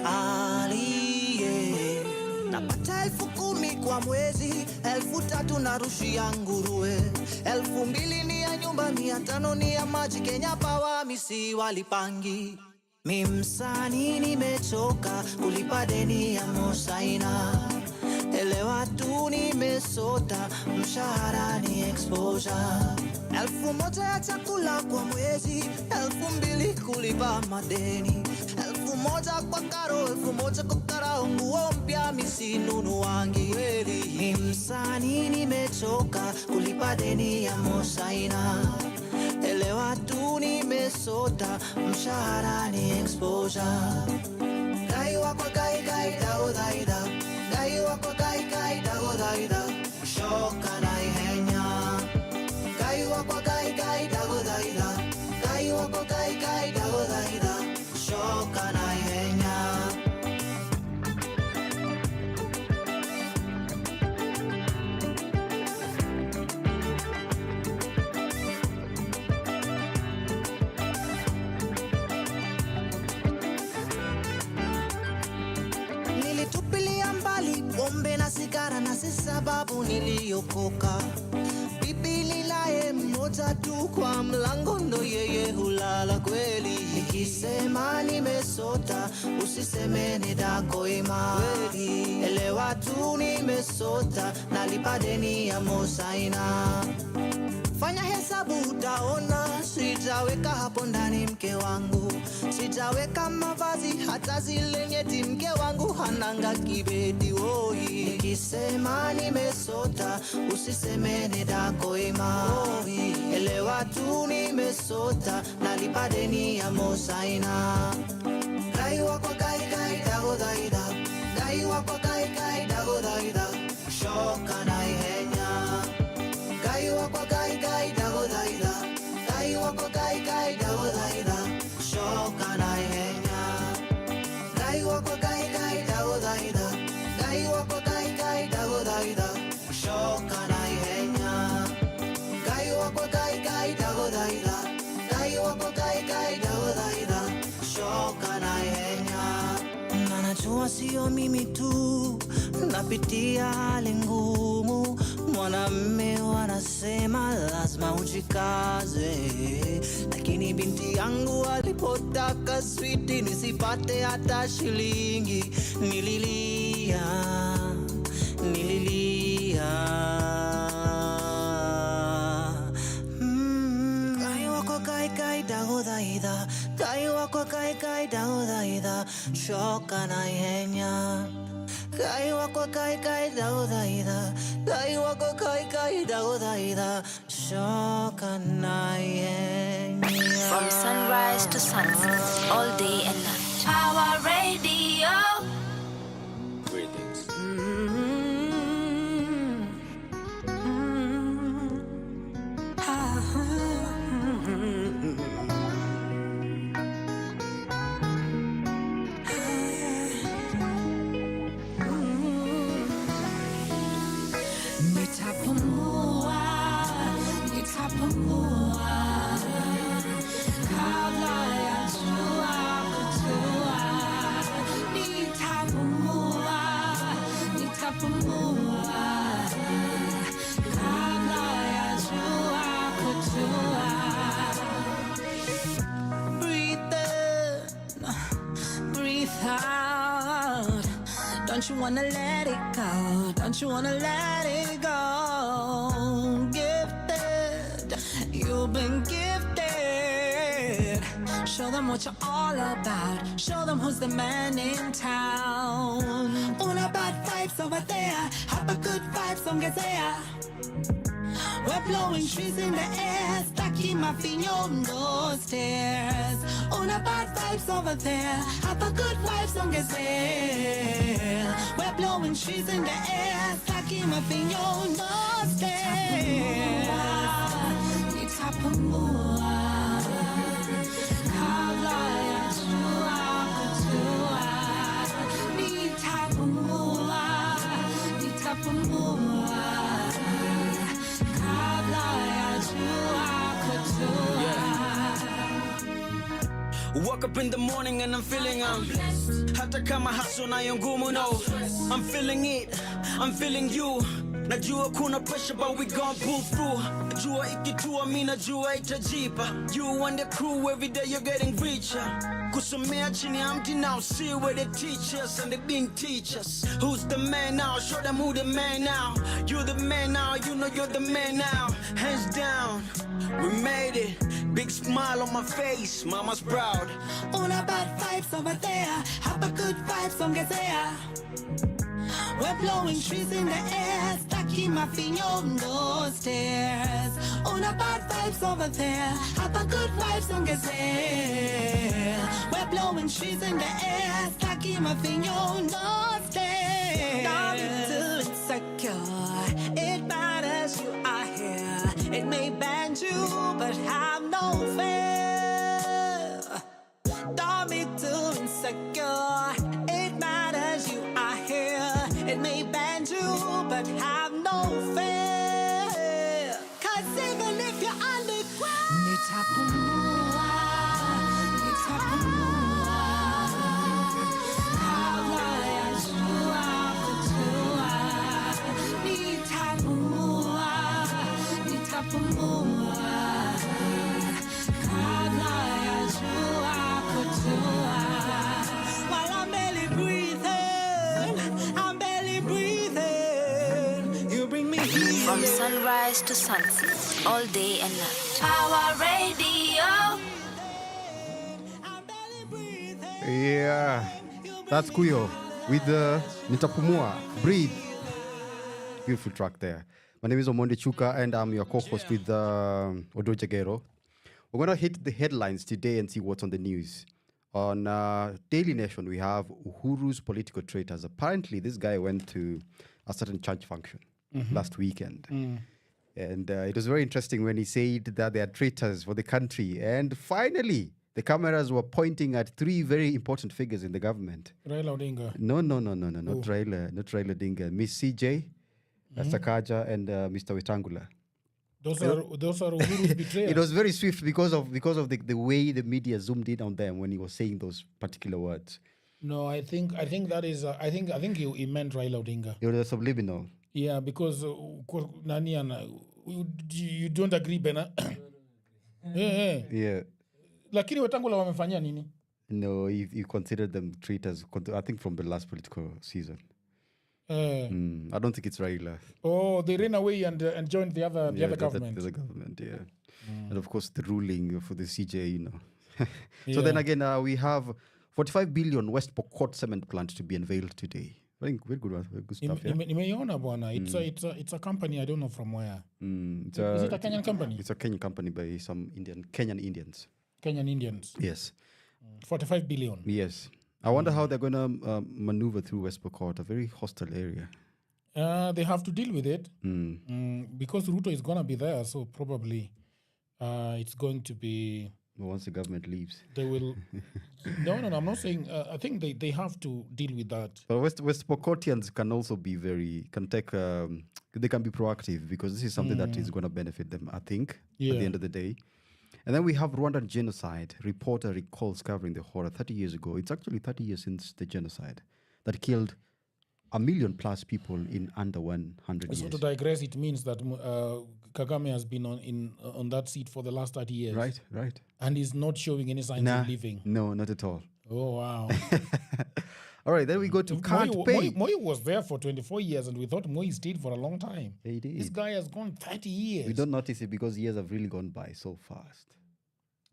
Speaker 3: aliye napata 10,000 kwa mwezi, 3,000 narushia nguruwe, 2,000 ni ya nyumba, 500 ni ya maji. Kenya Power misi walipangi. Mi msanii nimechoka kulipa deni ya Mosaina, elewa tu nimesota, mshahara ni exposure. 1,000 ya chakula kwa mwezi, 2,000 kulipa madeni, 1,000 kwa karo, 1,000 kwa karao, nguo mpya misinunu wangi. Mi msanii nimechoka kulipa deni ya Mosaina, elewa tu nimesota, mshahara ni exposure. Gai wako gai dago daida, gai wako gai dago daida, shoka na ihenya. Gai wako gai dago daida, gai wako gai dago daida, shoka na ihenya. Nilitupilia mbali pombe na sigara, na si sababu niliokoka. Bibili laye mmoja tu kwa mlango, ndo yeye hulala kweli. Nikisema nimesota, usiseme nidako ima kweli. Elewa tu nimesota, nalipa deni ya Mosaina. Fanya hesabu utaona, sitaweka hapo ndani mke wangu, sitaweka mavazi hata zile nyeti, mke wangu hananga kibeti woi. Nikisema nimesota, usiseme nidako ima woi. Elewa tu nimesota, nalipa deni ya Mosaina. Gai wako gai dago daida, gai wako gai dago daida, shoka na ihenya. Gai wako gai dago daida, gai wako gai dago daida, shoka na ihenya. Gai wako gai dago daida, gai wako gai dago daida, shoka na ihenya. Gai wako gai dago daida, gai wako gai dago daida, shoka na ihenya. Na najua sio mimi tu napitia hali ngumu, mwanamme wanasema lazima ujikaze, lakini binti yangu alipotaka switi nisipate hata shilingi, nililia. Gai wako gai dago daida, gai wako gai dago daida, shoka na ihenya. Gai wako gai dago daida, gai wako gai dago daida, shoka na ihenya.
Speaker 1: From sunrise to sunset, all day and night. Power Radio.
Speaker 9: Greetings.
Speaker 6: Nitapumua kabla ya jua kutua. Nitapumua kabla ya jua kutua. Breathe in, breathe out. Don't you wanna let it go? Don't you wanna let it go? Gifted, you've been gifted. it. Show them what you're all about. Show them who's the man in town. Una bad vibes over there. Have a good vibes on Gezea. We're blowing trees in the air. Stacking my no stairs. Una bad vibes over there. Have a good vibes on Gezea. We're blowing trees in the air. Stacking my no stairs. Itapumua. Kablaya chua kutua. Itapumua. Itapumua.
Speaker 2: Woke up in the morning and I'm feeling blessed. Hata kama haso na ngumu, no, I'm feeling it, I'm feeling you. Najua kuna pressure but we gon' pull through. Najua ikitua mi najua itajipa. You and the crew every day you're getting richer. Kusomea chini ya mti now, see where they teach us and they didn't teach us. Who's the man now? Show them who the man now. You the man now, you know you're the man now. Hands down, we made it. Big smile on my face, mama's proud.
Speaker 6: Una bad vibes over there. Have a good vibes on Gezea. We're blowing trees in the air. Stacking my no stairs. Una bad vibes over there. Have a good vibes on Gezea. We're blowing trees in the air. Stacking my no stairs. Don't be too insecure. It matters you are here. It may bend you, but have no fear. Don't be too insecure. It matters you are here. It may bend you, but have no fear. Cause even if you're underground, Nitapumua, Nitapumua, Kablaya chua kutua. Nitapumua, Nitapumua, Kablaya chua kutua. While I'm barely breathing, I'm barely breathing. You bring me healing.
Speaker 1: From sunrise to sunset, all day and night. Power Radio.
Speaker 6: I'm barely breathing.
Speaker 8: Yeah, that's Kuyo with the Nitapumua, Breathe. Beautiful track there. My name is Omonde Chuka and I'm your co-host with Odo Jagero. We're going to hit the headlines today and see what's on the news. On Daily Nation, we have Uhuru's political traitors. Apparently, this guy went to a certain church function last weekend. And it was very interesting when he said that they are traitors for the country. And finally, the cameras were pointing at three very important figures in the government.
Speaker 5: Raila Odinga.
Speaker 8: No, not Raila Odinga. Miss CJ, Sakaja, and Mr. Wetangula.
Speaker 5: Those are Uhuru's betrayers.
Speaker 8: It was very swift because of the way the media zoomed in on them when he was saying those particular words.
Speaker 5: No, I think that is. I think he meant Raila Odinga.
Speaker 8: It was subliminal.
Speaker 5: Yeah, because nani you don't agree, Bena.
Speaker 8: Yeah.
Speaker 5: Lakini Wetangula wamefanyia nini?
Speaker 8: No, you considered them traitors. I think from the last political season. I don't think it's Raila.
Speaker 5: Oh, they ran away and joined the other government.
Speaker 8: The government, yeah. And of course, the ruling for the CJ, you know. So then again, we have 45 billion West Pokot cement plant to be unveiled today. Very good stuff.
Speaker 5: Nimeiona bwana. It's a company, I don't know from where. Is it a Kenyan company?
Speaker 8: It's a Kenyan company by some Kenyan Indians.
Speaker 5: Kenyan Indians.
Speaker 8: Yes.
Speaker 5: 45 billion.
Speaker 8: Yes. I wonder how they're going to maneuver through West Pokot, a very hostile area.
Speaker 5: They have to deal with it because Ruto is going to be there, so probably it's going to be...
Speaker 8: Once the government leaves.
Speaker 5: They will... No, I'm not saying... I think they have to deal with that.
Speaker 8: But West Pokotians can also be they can be proactive because this is something that is going to benefit them, I think, at the end of the day. And then we have Rwandan genocide. Reporter recalls covering the horror 30 years ago. It's actually 30 years since the genocide that killed 1 million plus people in under 100 years.
Speaker 5: So to digress, it means that Kagame has been on that seat for the last 30 years.
Speaker 8: Right.
Speaker 5: And is not showing any signs of leaving.
Speaker 8: No, not at all.
Speaker 5: Oh, wow.
Speaker 8: All right, then we go to can't pay.
Speaker 5: Moi was there for 24 years and we thought Moi stayed for a long time.
Speaker 8: He did.
Speaker 5: This guy has gone 30 years.
Speaker 8: We don't notice it because years have really gone by so fast.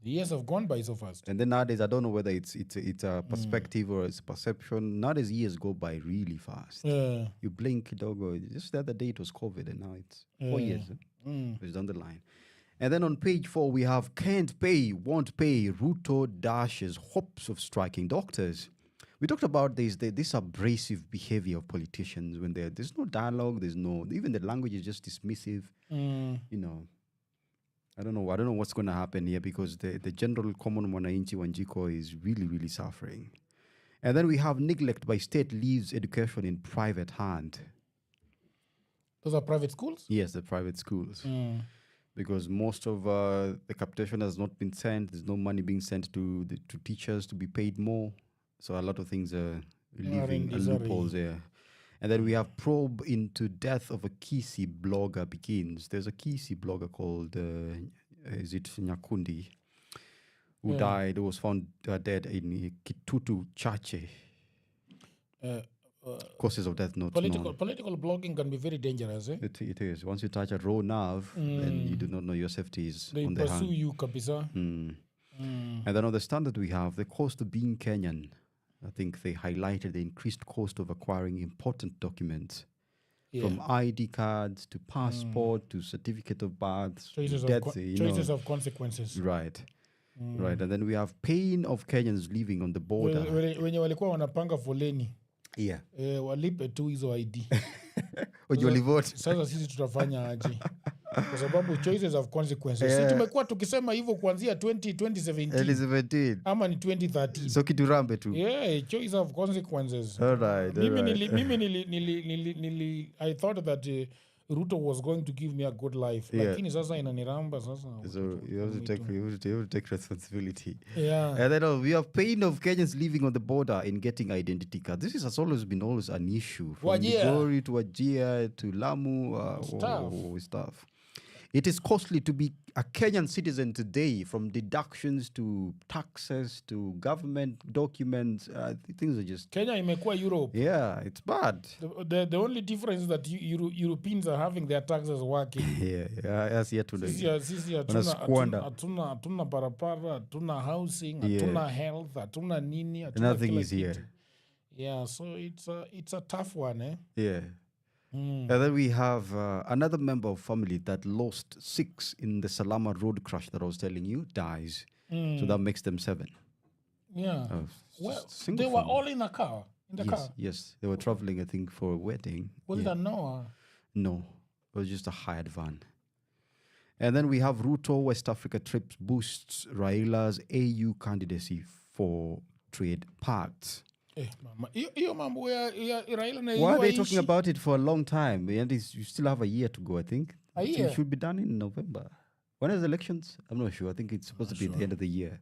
Speaker 5: The years have gone by so fast.
Speaker 8: And then nowadays, I don't know whether it's a perspective or it's a perception. Nowadays, years go by really fast. You blink, doggo. Just the other day it was COVID, and now it's 4 years. It's down the line. And then on page 4, we have can't pay, won't pay. Ruto dashes hopes of striking doctors. We talked about this abrasive behavior of politicians when there's no dialogue, even the language is just dismissive. You know, I don't know what's going to happen here, because the general common mwananchi Wanjiko is really, really suffering. And then we have neglect by state leaves education in private hand.
Speaker 5: Those are private schools?
Speaker 8: Yes, the private schools. Because most of the capitation has not been sent. There's no money being sent to teachers to be paid more. So a lot of things are leaving loopholes there. And then we have probe into death of a Kisi blogger begins. There's a Kisi blogger called, is it Nyakundi, who died, who was found dead in Kitutu Chache. Causes of death not known.
Speaker 5: Political blogging can be very dangerous.
Speaker 8: It is. Once you touch a raw nerve, then you do not know your safety is on the hand.
Speaker 5: They pursue you, kabisa.
Speaker 8: And then on the standard we have the cost of being Kenyan. I think they highlighted the increased cost of acquiring important documents, from ID cards to passport to certificate of birth.
Speaker 5: Choices of consequences.
Speaker 8: Right. Right. And then we have pain of Kenyans living on the border.
Speaker 5: Wenye walikuwa wanapanga foleni.
Speaker 8: Yeah.
Speaker 5: Walipe tu hizo ID.
Speaker 8: Walivote.
Speaker 5: Sasa sisi tutafanya aje? Kwa sababu choices of consequences. Sisi tumekuwa tukisema hivyo kuanzia 2017 ama ni 2013.
Speaker 8: So kiturambe tu.
Speaker 5: Yeah, choice of consequences.
Speaker 8: All right.
Speaker 5: I thought that Ruto was going to give me a good life. Lakini sasa inaniramba sasa.
Speaker 8: So you have to take responsibility.
Speaker 5: Yeah.
Speaker 8: And then we have pain of Kenyans living on the border in getting identity cards. This has always been an issue. From Migori to Wajir to Lamu. Stuff. It is costly to be a Kenyan citizen today, from deductions to taxes to government documents. Things are just...
Speaker 5: Kenya imekuwa Europe.
Speaker 8: Yeah, it's bad.
Speaker 5: The only difference is that Europeans are having their taxes working.
Speaker 8: As yet today.
Speaker 5: Sisi hatuna barabara, hatuna housing, hatuna health, hatuna nini.
Speaker 8: Nothing is here.
Speaker 5: Yeah, so it's a tough one, eh?
Speaker 8: Yeah. And then we have another member of family that lost 6 in the Salama road crash that I was telling you, dies. So that makes them 7.
Speaker 5: Yeah. They were all in a car.
Speaker 8: Yes, they were traveling, I think, for a wedding.
Speaker 5: Was it a Noah?
Speaker 8: No, it was just a hired van. And then we have Ruto West Africa trips boosts Raila's AU candidacy for trade pacts.
Speaker 5: Why
Speaker 8: are they talking about it for a long time? And you still have a year to go, I think. It should be done in November. When is the elections? I'm not sure. I think it's supposed to be at the end of the year.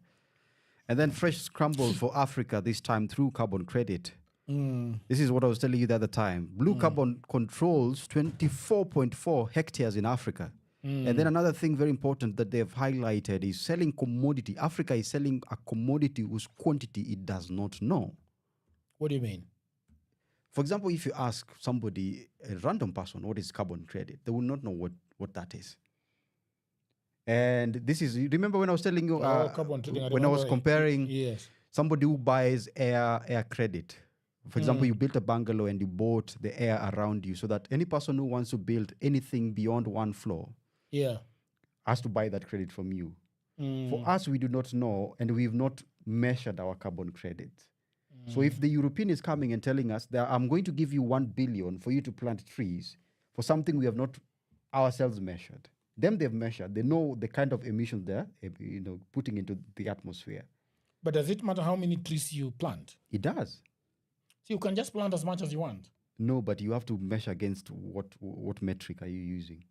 Speaker 8: And then fresh scramble for Africa, this time through carbon credit. This is what I was telling you the other time. Blue carbon controls 24.4 hectares in Africa. And then another thing very important that they've highlighted is selling commodity. Africa is selling a commodity whose quantity it does not know.
Speaker 5: What do you mean?
Speaker 8: For example, if you ask somebody, a random person, what is carbon credit, they will not know what that is. And this is, remember when I was telling you, when I was comparing somebody who buys air credit. For example, you built a bungalow and you bought the air around you, so that any person who wants to build anything beyond 1 floor has to buy that credit from you. For us, we do not know, and we've not measured our carbon credit. So if the European is coming and telling us that I'm going to give you 1 billion for you to plant trees for something we have not ourselves measured, them they've measured, they know the kind of emissions they're putting into the atmosphere.
Speaker 5: But does it matter how many trees you plant?
Speaker 8: It does.
Speaker 5: So you can just plant as much as you want?
Speaker 8: No, but you have to measure against what metric are you using.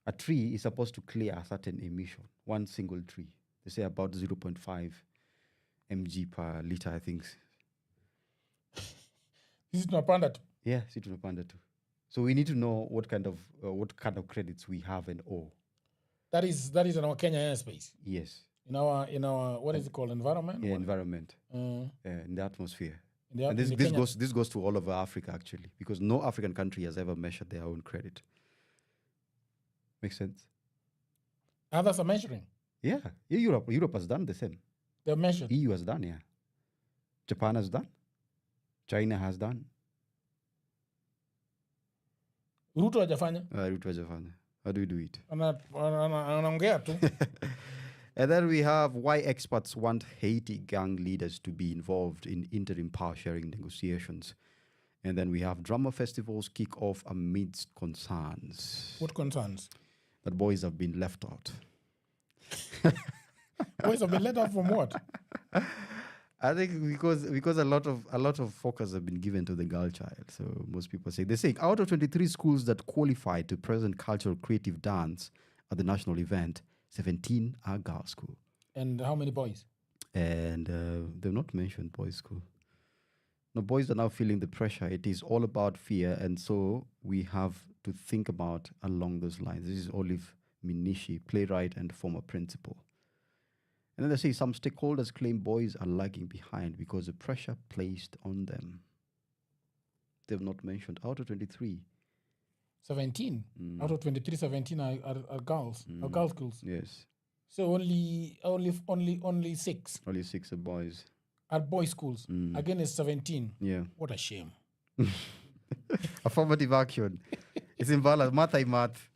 Speaker 8: A tree is supposed to clear a certain emission, one single tree. They say about 0.5 mg per liter, I think.
Speaker 5: Is it tunapanda tu?
Speaker 8: Yeah, si tunapanda tu. So we need to know what kind of credits we have and owe.
Speaker 5: That is in our Kenya airspace.
Speaker 8: Yes.
Speaker 5: In our what is it called? Environment?
Speaker 8: Yeah, environment. In the atmosphere.
Speaker 5: And
Speaker 8: this goes to all over Africa actually, because no African country has ever measured their own credit. Makes sense?
Speaker 5: Others are measuring.
Speaker 8: Yeah. Europe has done the same.
Speaker 5: They're measured.
Speaker 8: EU has done, yeah. Japan has done. China has done.
Speaker 5: Ruto hajafanya.
Speaker 8: Ruto hajafanya. How do we do it?
Speaker 5: Anaongea tu.
Speaker 8: And then we have why experts want Haiti gang leaders to be involved in interim power sharing negotiations. And then we have drama festivals kick off amidst concerns.
Speaker 5: What concerns?
Speaker 8: That boys have been left out.
Speaker 5: Boys have been let out from what?
Speaker 8: I think because a lot of focus have been given to the girl child. So most people say out of 23 schools that qualified to present cultural creative dance at the national event, 17 are girls' school.
Speaker 5: And how many boys?
Speaker 8: And they've not mentioned boys' school. No, boys are now feeling the pressure. It is all about fear, and so we have to think about along those lines. This is Olive Minishi, playwright and former principal. And then they say some stakeholders claim boys are lagging behind because of pressure placed on them. They've not mentioned out of 23.
Speaker 5: 17. Out of 23, 17 are girls. Are girls' schools.
Speaker 8: Yes.
Speaker 5: So only 6
Speaker 8: Only 6 are boys.
Speaker 5: are boys' schools. Again, it's 17.
Speaker 8: Yeah.
Speaker 5: What a shame.
Speaker 8: Affirmative action. It's imbalance. Math.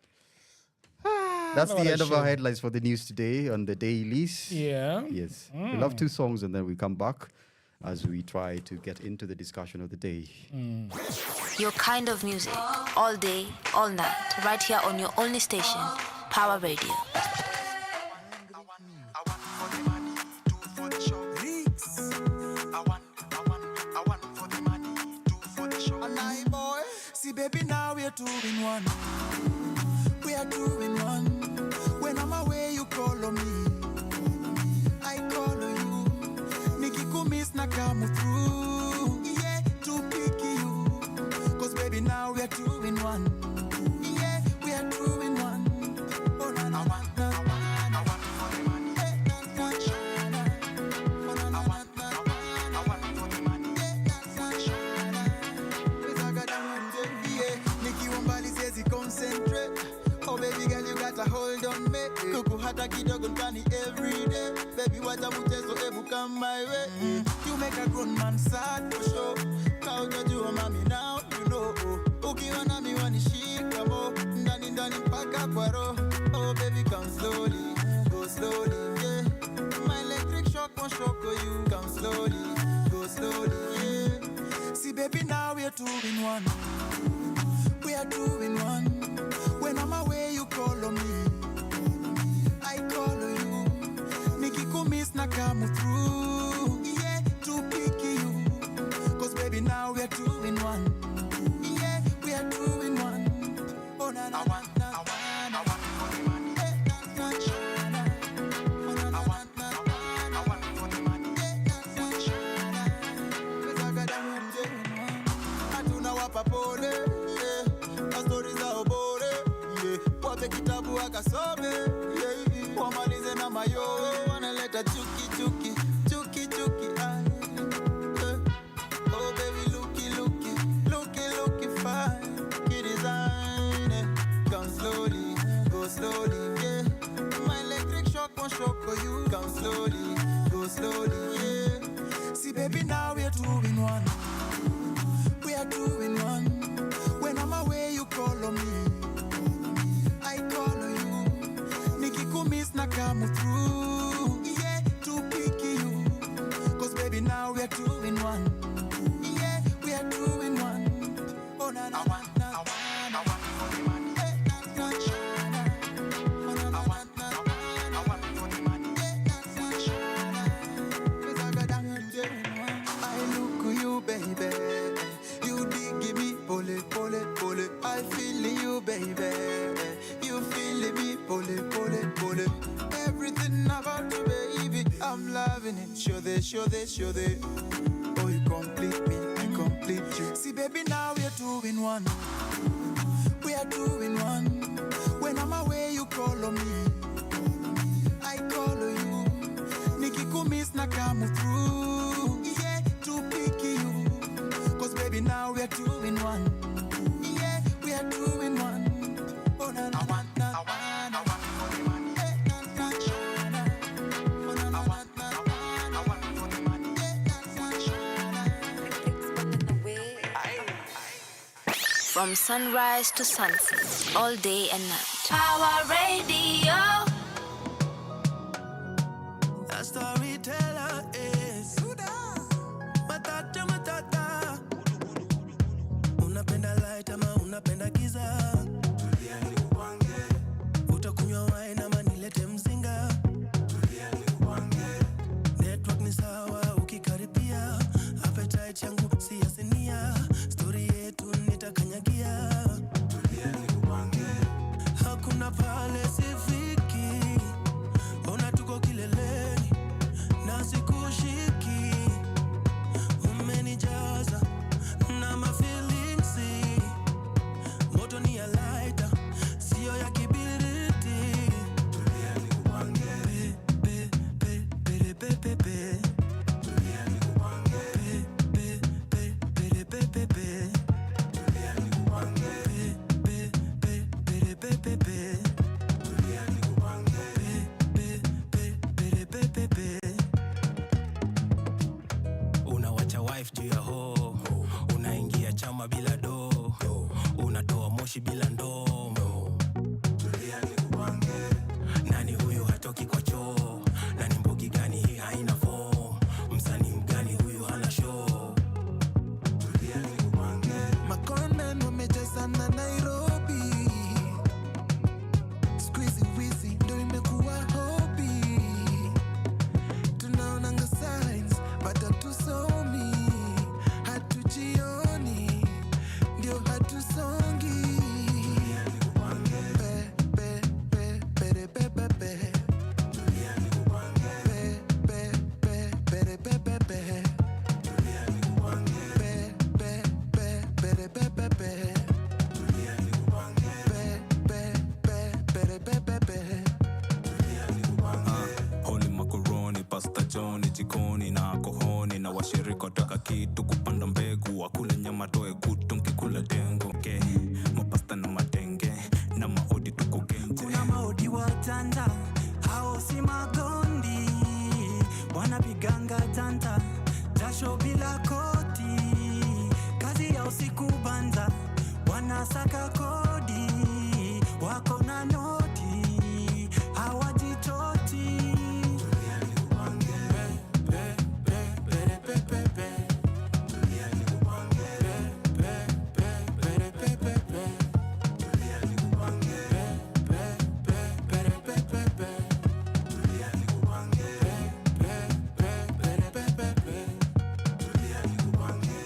Speaker 8: That's the end of our headlines for the news today on the dailies.
Speaker 5: Yeah.
Speaker 8: Yes. We'll have 2 songs and then we come back as we try to get into the discussion of the day.
Speaker 1: Your kind of music, all day, all night, right here on your only station, Power Radio.
Speaker 6: See, baby, now we are 2 in 1. We are 2 in 1. When I'm away, you call on me. I call on you. Nikikumiss na come through. Yeah, to pick you. Cause baby, now we are 2 in 1. Yeah, we are 2 in 1. Oh, na na na. Oh baby girl, you got a hold on me. Kuku hata kidogo nkani every day. Baby wacha mchezo ebu come my way. You make a grown man sad for sure. Kaujajua mami now you know. Ukiona mi wanishika mo. Ndani mpaka kwa roho. Oh baby come slowly, go slowly, yeah. My electric shock won't shock you. Come slowly, go slowly, yeah. See baby now we are 2 in 1. We are 2 in 1. When I'm away, you call on me. I call on you. Nikikumiss na come through. Yeah, to pick you. Cause baby, now we are 2 in 1. Yeah, we are 2 in 1. Oh, na na na. Kitabu akasome, yeah. Wamalize na mayowe, wanaleta chuki oh baby, looky fine. Kid design, come slowly, go slowly, yeah. My electric shock won't shock you. Come slowly, go slowly, yeah. See baby, now we are 2 in 1. We are 2 in 1. When I'm away, you call on me. I call on you. Nikikumiss na come through. Yeah, to pick you. Cause baby, now we are 2 in 1. Yeah, we are 2 in 1. Oh, na na na. I look you, baby. You dig give me pull it. I feel you, baby. You feel me, pull it. Everything about you, baby, I'm loving it. Show they. Oh, you complete me, I complete you. See, baby, now we are 2 in 1. We are 2 in 1. When I'm away, you call on me. I call on you. Nikikumiss na come through. Yeah, to pick you. Cause baby, now we are 2 in 1. Yeah, we are 2 in 1. Oh, na na na.
Speaker 1: From sunrise to sunset, all day and night. Power Radio.
Speaker 4: A storyteller is matata. Unapenda light ama unapenda giza? Tulia nikupange. Utakunywa wine ama nilete mzinga? Tulia nikupange. Network ni sawa ukikaribia. Appetite yangu si ya sinia. Story yetu nitakanyagia. Tulia nikupange. Hakuna pale sifiki. Ona tuko kileleni na sikushiki. Umenijaza na ma feelings. Moto ni ya lighter, sio ya kibiriti. Tulia nikupange. Pe pe pe pe pe pe. Tulia nikupange. Pe pe pe pe pe pe. Tulia nikupange. Pe pe pe pe pe pe. Tulia nikupange. Pe pe pe pe. Unawacha wife juu ya ho. Unaingia chama bila do. Unatoa moshi bila ndoo. Tulia nikupange. Nani huyu hatoki kwa choo? Nani mbogi gani hii haina form? Msanii mgani huyu hana show? Tulia nikupange. Makonman wamejaza na Nairobi. Squeezy wheezy ndo imekuwa hobby. Tunaonanga signs but hatusomi. Hatujioni ndio hatusongi. Tulia nikupange. Pe pe pe pe pe pe. Tulia nikupange. Pe pe pe pe pe. Tulia nikupange. Pe pe pe pe pe. Tulia nikupange. Pe pe pe. Tulia nikupange.
Speaker 9: Holy macaroni, pasta Johnny, jikoni na kohoni na washirika taka kitu kupanda mbegu wakule nyama toe kutu nkikula dengo ke mapasta na matenge na maodi tuko genje.
Speaker 3: Kuna maodi watanda, hao si magondi. Wanapiganga tanta, jasho bila koti. Kazi ya usiku banza, wanasaka kodi. Wako na noti, hawajitoti.
Speaker 4: Tulia nikupange. Pe pe pe pe pe. Tulia nikupange. Pe pe pe pe pe. Tulia nikupange. Pe pe pe pe pe. Tulia nikupange. Pe pe pe pe. Tulia nikupange.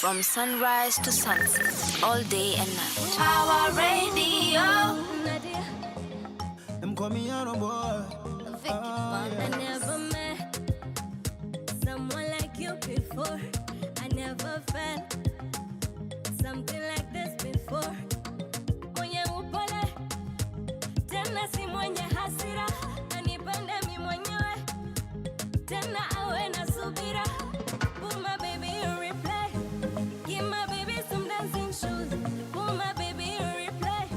Speaker 1: From sunrise to sunset, all day and night. Power Radio.
Speaker 4: Them call me Yano boy.
Speaker 10: I never met someone like you before. I never felt something like this before. Mwenye upole, tena si mwenye hasira. Anipende mi mwenyewe, tena awe na subira. Put my baby in replay. Give my baby some dancing shoes. Put my baby in replay.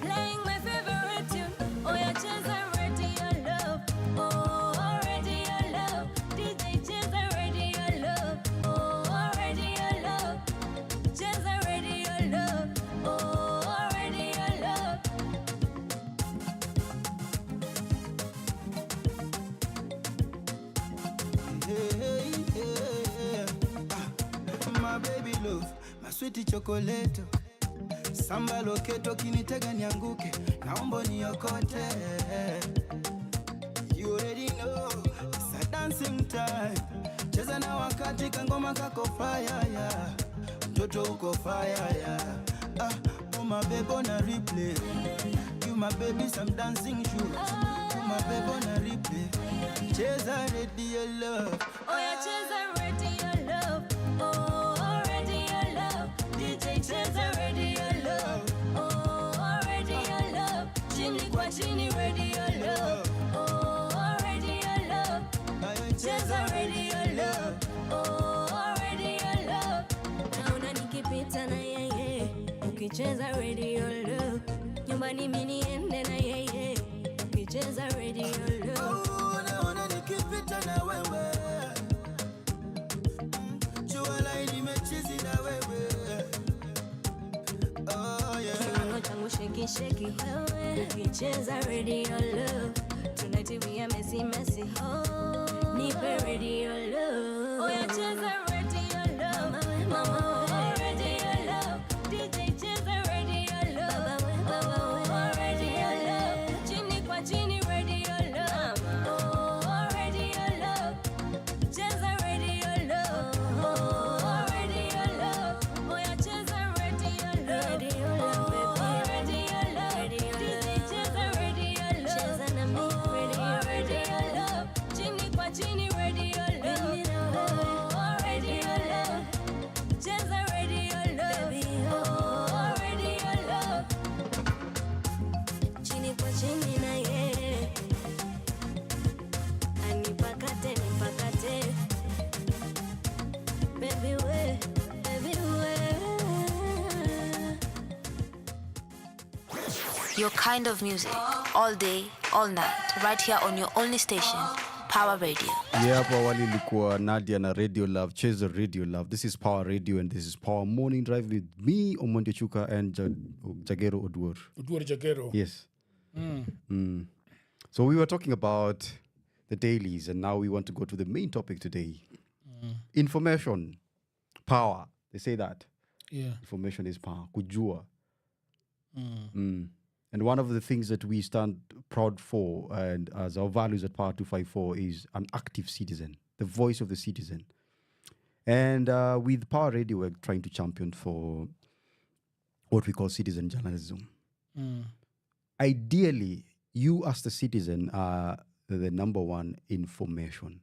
Speaker 10: Playing my favorite tune. Oh, yeah, chase already your love. Oh, already your love. DJ chase already your love. Oh, already your love. Chase already your love. Oh, already your love.
Speaker 4: Hey, hey, my baby love, my sweet chocolate. Samba loketo kinitega nianguke, naomba niokote. You already know, it's a dancing time. Cheza na wakati kangoma kako fire, yeah. Mtoto uko fire, yeah. Oh my baby on a replay. Give my baby some dancing shoes. Oh my baby on a replay. Cheza ready your love.
Speaker 10: Oh, yeah, chase already your love. Oh, already your love. DJ chase already your love. Oh, already your love. Chini kwa chini ready your love. Oh, already your love. Chase already your love. Oh, already your love. Naona nikipita na yeye, ukicheza ready your love. Nyumbani mimi niende na yeye, ukicheza ready your love.
Speaker 4: Oh, naona nikipita na wewe. Jua la nimechizi na wewe.
Speaker 10: shake it wewe. Ukicheza radio love, tonight we are messy messy. Oh, nipe radio love. Oh, yeah, cheza radio love, mama. Oh, radio love, DJ cheza radio love. Oh, radio love, chini kwa chini radio love. Oh, radio love, cheza radio love. Oh, radio love, oh, yeah, cheza radio love. Radio love, baby, radio love. DJ cheza radio love. Cheza na mi radio love, chini kwa chini radio love. Oh, radio love, cheza radio love. Oh, radio love, chini kwa chini na yeye. Anipakate nipakate, baby we, baby we.
Speaker 1: Your kind of music, all day, all night, right here on your only station, Power Radio.
Speaker 8: Yeah, hapo awali ilikuwa Nadia na Radio Love, Cheza Radio Love. This is Power Radio and this is Power Morning Drive with me, Omonde Chuka, and Jagero Oduor.
Speaker 5: Oduor Jagero.
Speaker 8: Yes. So we were talking about the dailies and now we want to go to the main topic today. Information, power. They say that.
Speaker 5: Yeah.
Speaker 8: Information is power. Kujua. And one of the things that we stand proud for and as our values at Power 254 is an active citizen, the voice of the citizen. And with Power Radio, we're trying to champion for what we call citizen journalism. Ideally, you as the citizen are the number one information.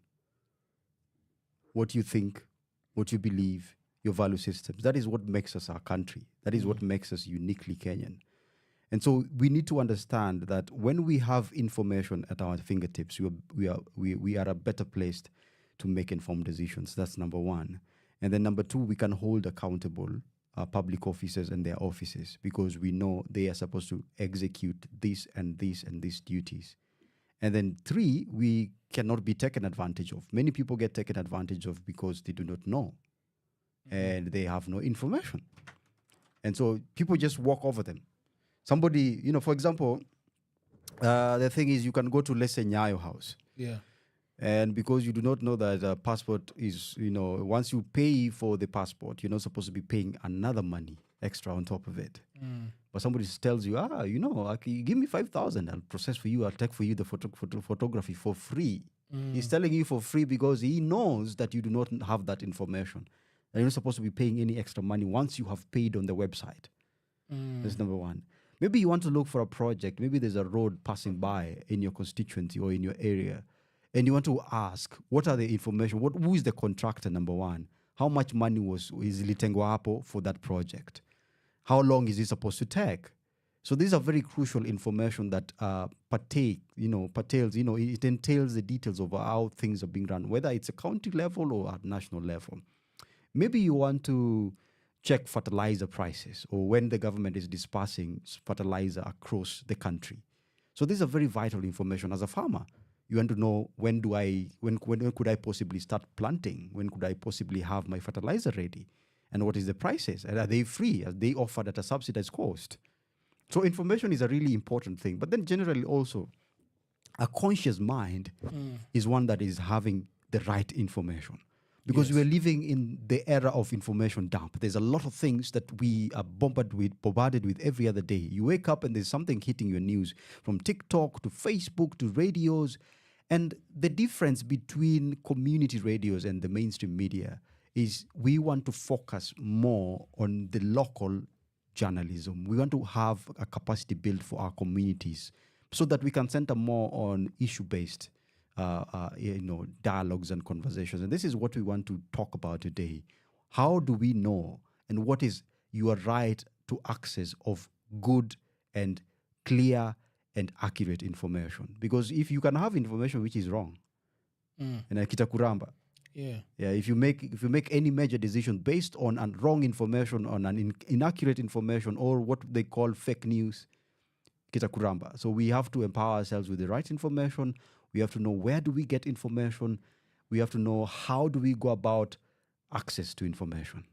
Speaker 8: What you think, what you believe, your value systems. That is what makes us our country. That is what makes us uniquely Kenyan. And so we need to understand that when we have information at our fingertips, we are a better placed to make informed decisions. That's number one. And then number two, we can hold accountable public officers and their offices because we know they are supposed to execute this and this and these duties. And then three, we cannot be taken advantage of. Many people get taken advantage of because they do not know and they have no information. And so people just walk over them. Somebody, for example, the thing is you can go to, let's say, Nyayo House.
Speaker 5: Yeah.
Speaker 8: And because you do not know that a passport is, once you pay for the passport, you're not supposed to be paying another money extra on top of it. But somebody tells you, give me 5,000, I'll process for you, I'll take for you the photography for free. He's telling you for free because he knows that you do not have that information. And you're not supposed to be paying any extra money once you have paid on the website. That's number one. Maybe you want to look for a project. Maybe there's a road passing by in your constituency or in your area. And you want to ask, what are the information? Who is the contractor, number one? How much money is ilitengwa hapo for that project? How long is it supposed to take? So these are very crucial information that pertains, it entails the details of how things are being run, whether it's a county level or at national level. Maybe you want to check fertilizer prices or when the government is dispersing fertilizer across the country. So these are very vital information as a farmer. You want to know when could I possibly start planting? When could I possibly have my fertilizer ready? And what is the prices? And are they free? Are they offered at a subsidized cost? So information is a really important thing. But then generally also, a conscious mind is one that is having the right information. Because we're living in the era of information dump. There's a lot of things that we are bombarded with every other day. You wake up and there's something hitting your news from TikTok to Facebook to radios. And the difference between community radios and the mainstream media is we want to focus more on the local journalism. We want to have a capacity built for our communities so that we can center more on issue-based dialogues and conversations. And this is what we want to talk about today. How do we know and what is your right to access of good and clear and accurate information? Because if you can have information which is wrong, and kitakuramba, if you make any major decision based on wrong information, on an inaccurate information, or what they call fake news, kitakuramba. So we have to empower ourselves with the right information. We have to know where do we get information. We have to know how do we go about access to information.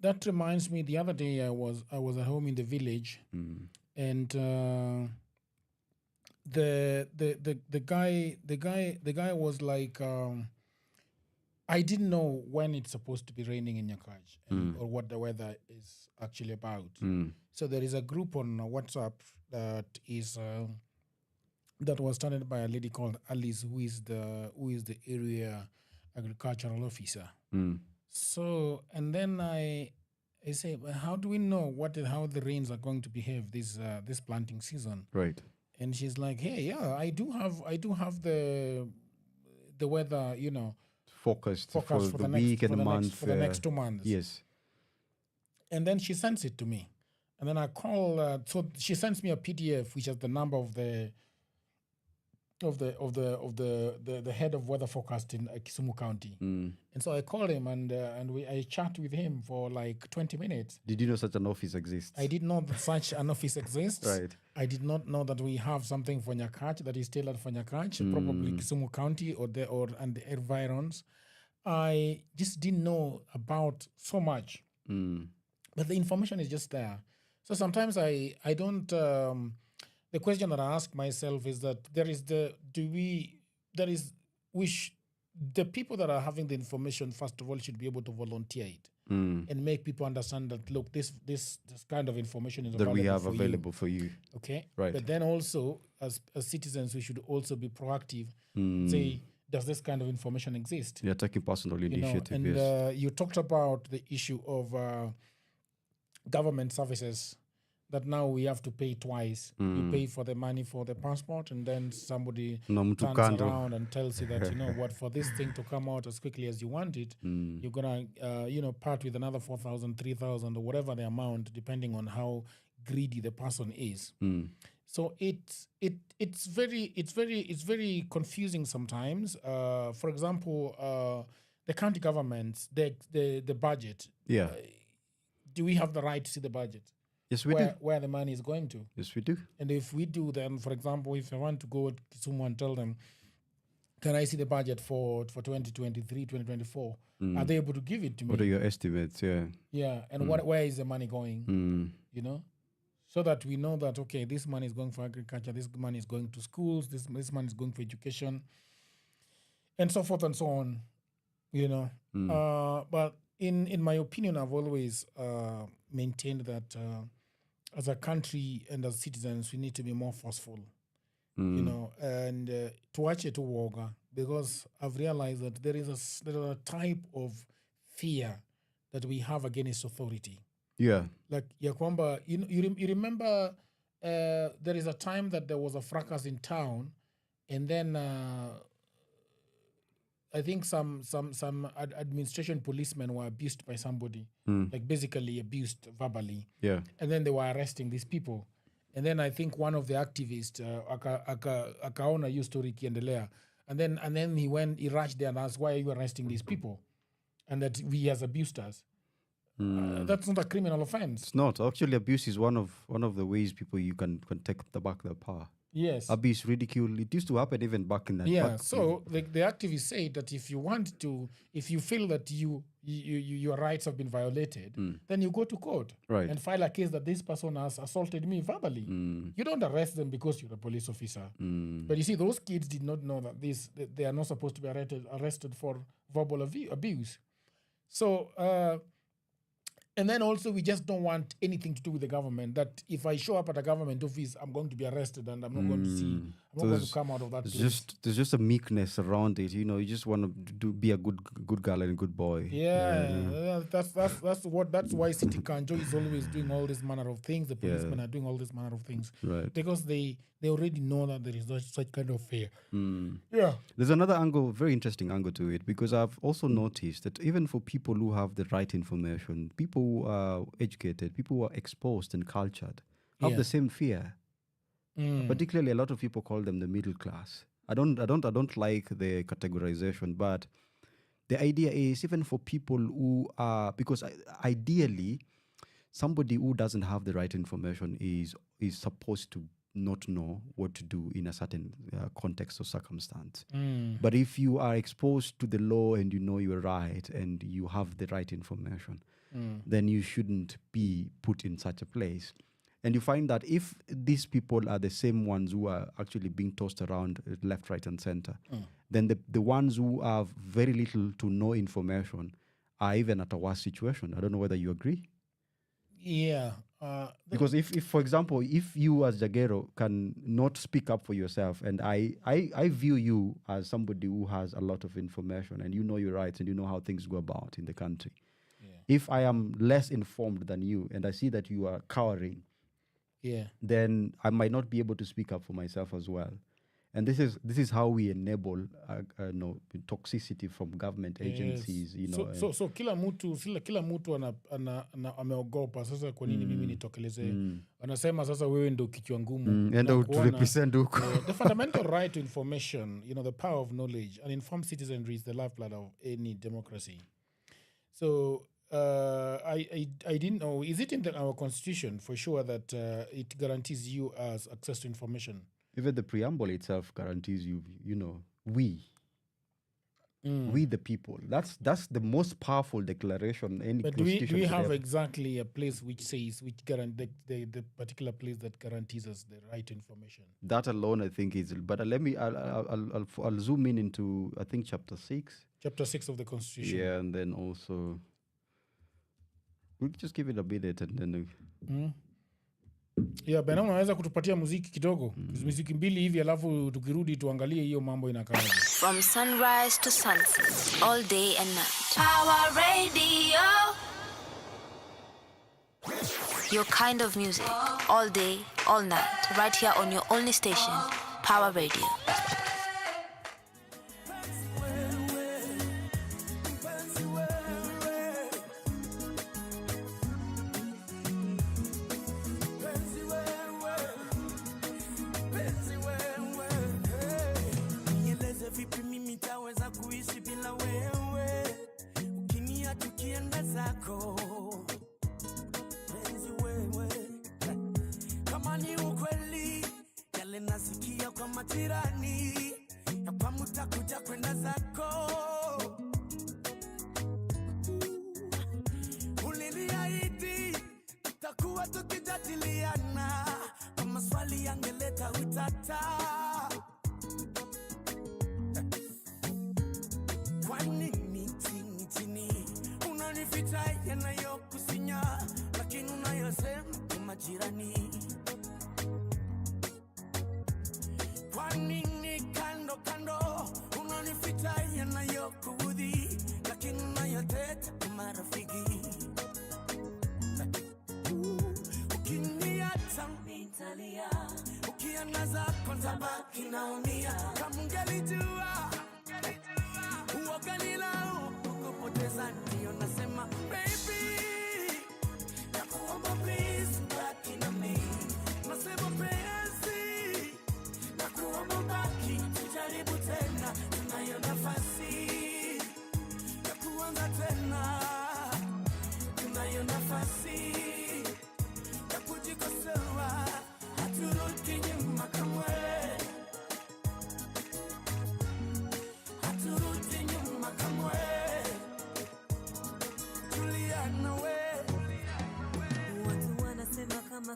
Speaker 5: that reminds me. The other day, I was at home in the village, and the guy was like, I didn't know when it's supposed to be raining in Nyakach or what the weather is actually about. So there is a group on WhatsApp that is that was started by a lady called Alice, who is the area agricultural officer. So, and then I say, well, how do we know how the rains are going to behave this planting season?
Speaker 8: Right.
Speaker 5: And she's like, hey, yeah, I do have the weather,
Speaker 8: Focused for
Speaker 5: for
Speaker 8: the
Speaker 5: next,
Speaker 8: week and
Speaker 5: for
Speaker 8: the
Speaker 5: the
Speaker 8: month.
Speaker 5: next, for the next 2 months.
Speaker 8: Yes.
Speaker 5: And then she sends it to me, and then I call. So she sends me a PDF, which has the number of the head of weather forecast in Kisumu County. And so I called him, and I chat with him for like 20 minutes.
Speaker 8: Did you know such an office exists?
Speaker 5: I did not know that such an office exists.
Speaker 8: Right.
Speaker 5: I did not know that we have something for Nyakach that is tailored for Nyakach, probably Kisumu County and the environs. I just didn't know about so much, but the information is just there. So sometimes I don't. The question that I ask myself is that the people that are having the information, first of all, should be able to volunteer it and make people understand that, look, this kind of information is
Speaker 8: that we have
Speaker 5: for
Speaker 8: available
Speaker 5: you.
Speaker 8: for you.
Speaker 5: Okay,
Speaker 8: right.
Speaker 5: But then also, as citizens, we should also be proactive. Say, does this kind of information exist?
Speaker 8: You're taking personal initiative.
Speaker 5: And
Speaker 8: yes.
Speaker 5: You talked about the issue of government services. That now we have to pay twice. You pay for the money for the passport, and then somebody turns around and tells you that, what, for this thing to come out as quickly as you want it, you're going to, part with another 4,000, 3,000, or whatever the amount, depending on how greedy the person is. So it's very confusing sometimes. For example, the county governments, the budget.
Speaker 8: Yeah.
Speaker 5: Do we have the right to see the budget?
Speaker 8: Yes, we do.
Speaker 5: Where the money is going to.
Speaker 8: Yes, we do.
Speaker 5: And if we do, then, for example, if I want to go to someone and tell them, can I see the budget for 2023, 2024? Are they able to give it to me?
Speaker 8: What are your estimates? Yeah.
Speaker 5: Yeah, and where is the money going? So that we know that, okay, this money is going for agriculture, this money is going to schools, this money is going for education, and so forth and so on. But in my opinion, I've always maintained that as a country and as citizens, we need to be more forceful, and to watch it to woga, because I've realized that there is a type of fear that we have against authority.
Speaker 8: Yeah.
Speaker 5: Like Yakwamba, you remember there is a time that there was a fracas in town, and then I think some administration policemen were abused by somebody, like basically abused verbally.
Speaker 8: Yeah.
Speaker 5: And then they were arresting these people. And then I think one of the activists, akaona hiyo story ikiendelea. And then he rushed there and asked, why are you arresting these people? And that he has abused us. That's not a criminal offense.
Speaker 8: It's not. Actually, abuse is one of the ways people you can take back their power.
Speaker 5: Yes.
Speaker 8: Abuse, ridicule. It used to happen even back in that.
Speaker 5: Yeah. So the activists say that if you feel that your rights have been violated, then you go to court and file a case that this person has assaulted me verbally. You don't arrest them because you're a police officer. But you see, those kids did not know that they are not supposed to be arrested for verbal abuse. So. And then also, we just don't want anything to do with the government. That if I show up at a government office, I'm going to be arrested and I'm not going to see. I'm not going to come out of that place.
Speaker 8: There's just a meekness around it. You just want to be a good girl and a good boy.
Speaker 5: Yeah. That's why City Kanjo is always doing all this manner of things. The policemen are doing all this manner of things.
Speaker 8: Right.
Speaker 5: Because they already know that there is such kind of fear. Yeah.
Speaker 8: There's another angle, very interesting angle to it, because I've also noticed that even for people who have the right information, people who are educated, people who are exposed and cultured, have the same fear. Particularly, a lot of people call them the middle class. I don't like the categorization, but the idea is even for people who are, because ideally, somebody who doesn't have the right information is supposed to not know what to do in a certain context or circumstance. But if you are exposed to the law and you know you're right and you have the right information, then you shouldn't be put in such a place. And you find that if these people are the same ones who are actually being tossed around left, right, and center, then the ones who have very little to no information are even at a worse situation. I don't know whether you agree.
Speaker 5: Yeah.
Speaker 8: Because if, for example, if you as Jagero can not speak up for yourself, and I view you as somebody who has a lot of information and you know your rights and you know how things go about in the country. If I am less informed than you and I see that you are cowering, then I might not be able to speak up for myself as well. And this is how we enable toxicity from government agencies. You know,
Speaker 5: so kila mtu ameogopa sasa. Kwa nini mimi nitokeleze? Anasema sasa wewe ndio kichwa ngumu.
Speaker 8: And to represent huko.
Speaker 5: The fundamental right to information, the power of knowledge, and informed citizenry is the lifeblood of any democracy. So I didn't know. Is it in our constitution for sure that it guarantees you as access to information?
Speaker 8: Even the preamble itself guarantees you, we the people. That's the most powerful declaration any constitution.
Speaker 5: But do we have exactly a place which says, the particular place that guarantees us the right to information?
Speaker 8: That alone, I think, is. But I'll zoom in into, I think, chapter 6.
Speaker 5: Chapter 6 of the Constitution.
Speaker 8: Yeah, and then also, we'll just give it a minute and then.
Speaker 5: Yeah, Bena, unaweza kutupatia muziki kidogo? Muziki mbili hivi alafu tukirudi tuangalie hiyo mambo inakaaje.
Speaker 1: From sunrise to sunset, all day and night. Power Radio. Your kind of music, all day, all night. Right here on your only station, Power Radio.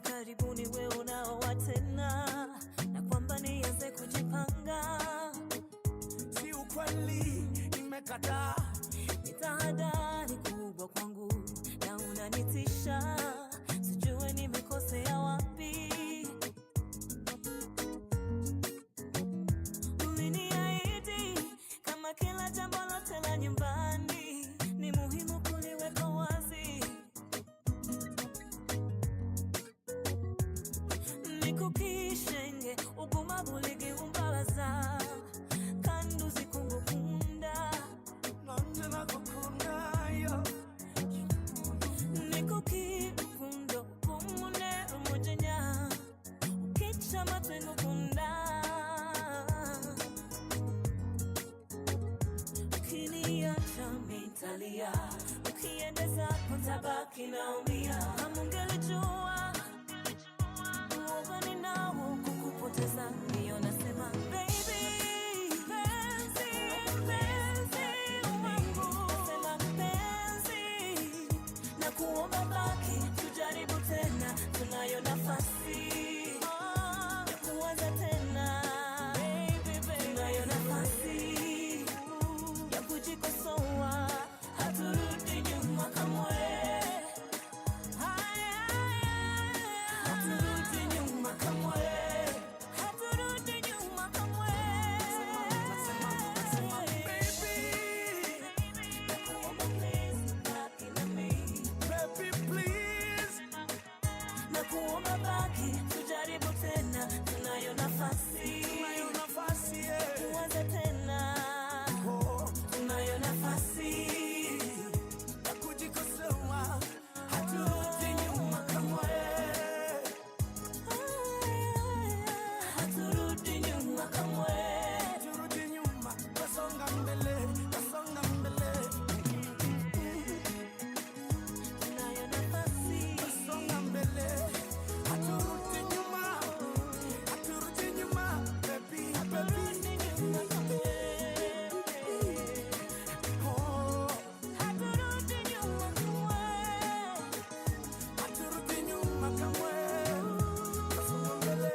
Speaker 10: Karibuni wewe unaoa tena na kwamba nianze kujipanga,
Speaker 2: si ukweli nimekataa.
Speaker 10: Ni tahadhari kubwa kwangu na unanitisha, sijue nimekosea wapi. Uliniahidi kama kila jambo lote la nyumbani ni muhimu kuliweka wazi. Nikukishenge uguma buligi umbabaza kandu zikungukunda
Speaker 2: nanje nakukunda yo
Speaker 10: nikukikundo kumune umujenya ukicha matwe ngukunda ukiniacha mitalia ukiendeza kontabaki naumia amungelijua kukupoteza ndio nasema baby penzi wangu nasema penzi na
Speaker 2: nafasi, tuanze tena. Tunayo nafasi ya kujikosoa, haturudi nyuma kamwe. Haturudi nyuma kamwe. Haturudi nyuma, tasonga mbele, tasonga mbele. Tunayo nafasi, tasonga mbele. Haturudi nyuma, haturudi nyuma, baby, haturudi nyuma kamwe. Oh, haturudi nyuma kamwe. Haturudi nyuma kamwe. Tasonga mbele.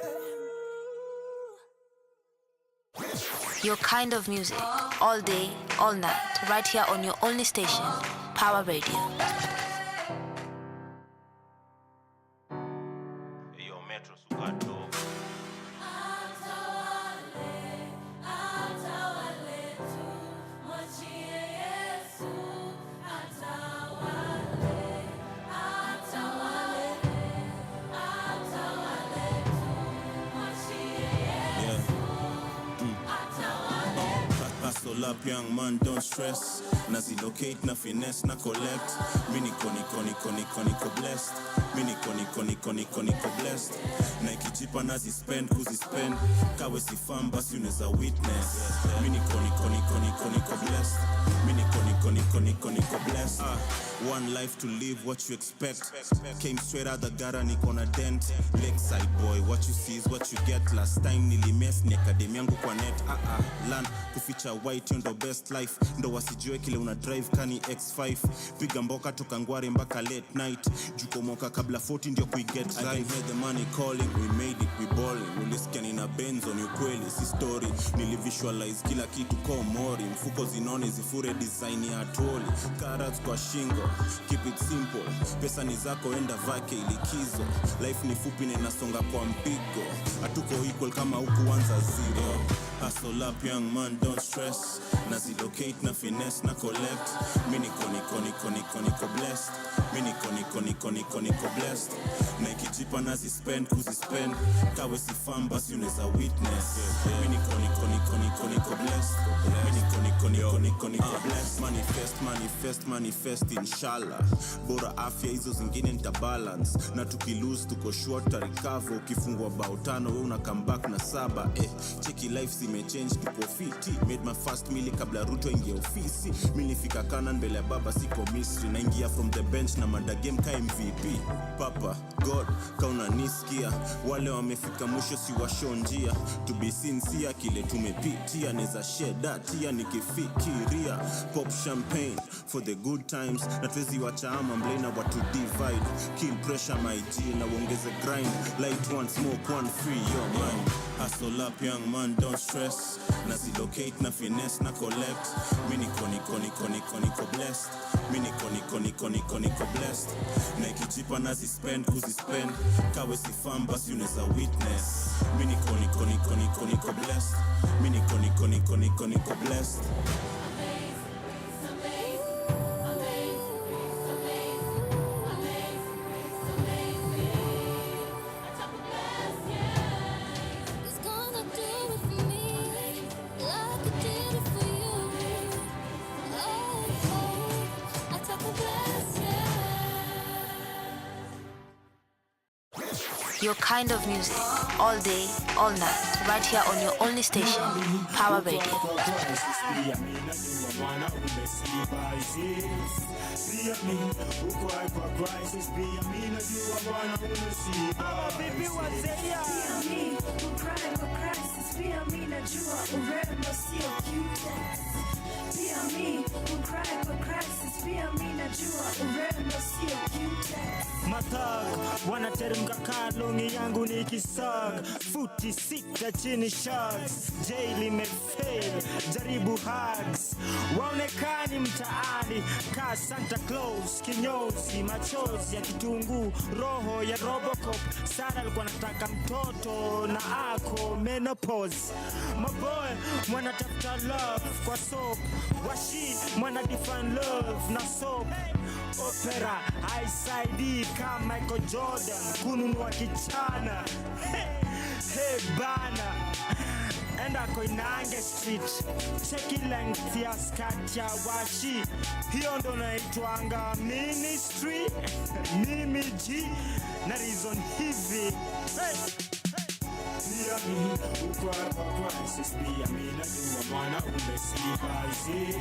Speaker 1: Your kind of music, all day, all night, right here on your only station, Power Radio.
Speaker 9: Yo, Metro Sukato. Hustle up, young man, don't stress. Nazi locate, na finesse, na collect. Mini ko blessed. Mini ko blessed. Na ikijipa nazi spend, kuzi spend. Kawe si fan, basi uneza witness. Mini ko blessed. Mini ko blessed. One life to live, what you expect. Came straight out the gutter, niko na dent. Lakeside boy, what you see is what you get. Last time nilimess, ni academy yangu kwa net. Land, kuficha white, you ndo best life. Ndo wasijue kile una drive kani X5. Piga mboka toka ngware mpaka late night. Juko moka kabla 40 ndio kuiget. I can hear the money calling, we made it, we balling. Ulisikia nina benzo, ni ukweli, si story. Nilivisualize kila kitu kwa mori. Mfuko zinone zifure design ya troli. Carrots kwa shingo, keep it simple. Pesa ni zako, enda vake ilikizo. Life ni fupi na inasonga kwa mpigo. Hatuko equal kama hukuanza zero. Hustle up, young man, don't stress. Nazi locate, na finesse, na collect. Mini ko blessed. Mini ko blessed. Na ikijipa nazi spend, kuzi spend. Kawe si fan, basi uneza witness. Mini ko blessed. Mini ko blessed. Manifest inshallah. Bora afya hizo zingine nita balance. Na tukilose tuko short ta recover. Ukifungwa bao 5 wewe una come back na 7. Cheki life zimechange, tuko fiti. Made my first meal kabla Ruto ingia ofisi. Nilifika Kanan mbele ya baba, siko Misri. Naingia from the bench na mada game ka MVP. Papa God kauna nisikia. Wale wamefika mwisho si washo njia. To be sincere kile tumepitia. Neza share that ya nikifikiria. Pop champagne for the good times. Na tuwezi wacha ama mblena watu divide. Kill pressure my G na uongeze grind. Light one, smoke one, free your mind. Hustle up, young man, don't stress. Nazi locate, na finesse, na collect. Mini ko blessed. Mini ko blessed. Na ikijipa nazi spend, kuzi spend. Kawe si fan, basi uneza witness. Mini ko blessed. Mini ko blessed.
Speaker 10: It's gonna do it for me, like it did it for you. I took a blast,
Speaker 1: Your kind of music, all day, all night, right here on your only station, Power Radio.
Speaker 2: Matag, wanateremka kalongi yangu ni kisag. Futi 6 chini sharks. Jail imefail, jaribu hugs. Waonekani mtaani ka Santa Claus. Kinyozi, machozi ya kitunguu, roho ya Robocop. Sara alikuwa anataka mtoto na ako menopause. Maboy wanatafuta love kwa soap. Washi mwana define love na soap. Opera, I-side kama Michael Jordan, kununua kichana. Hey bana. Brenda Koinange Street. Cheki length ya skirt ya washi. Hiyo ndo naitwanga ministry. Mimi G na reason hivi. Hey. Pia mi ukwa kwa crisis. Pia mi najua mwana umesiba isis.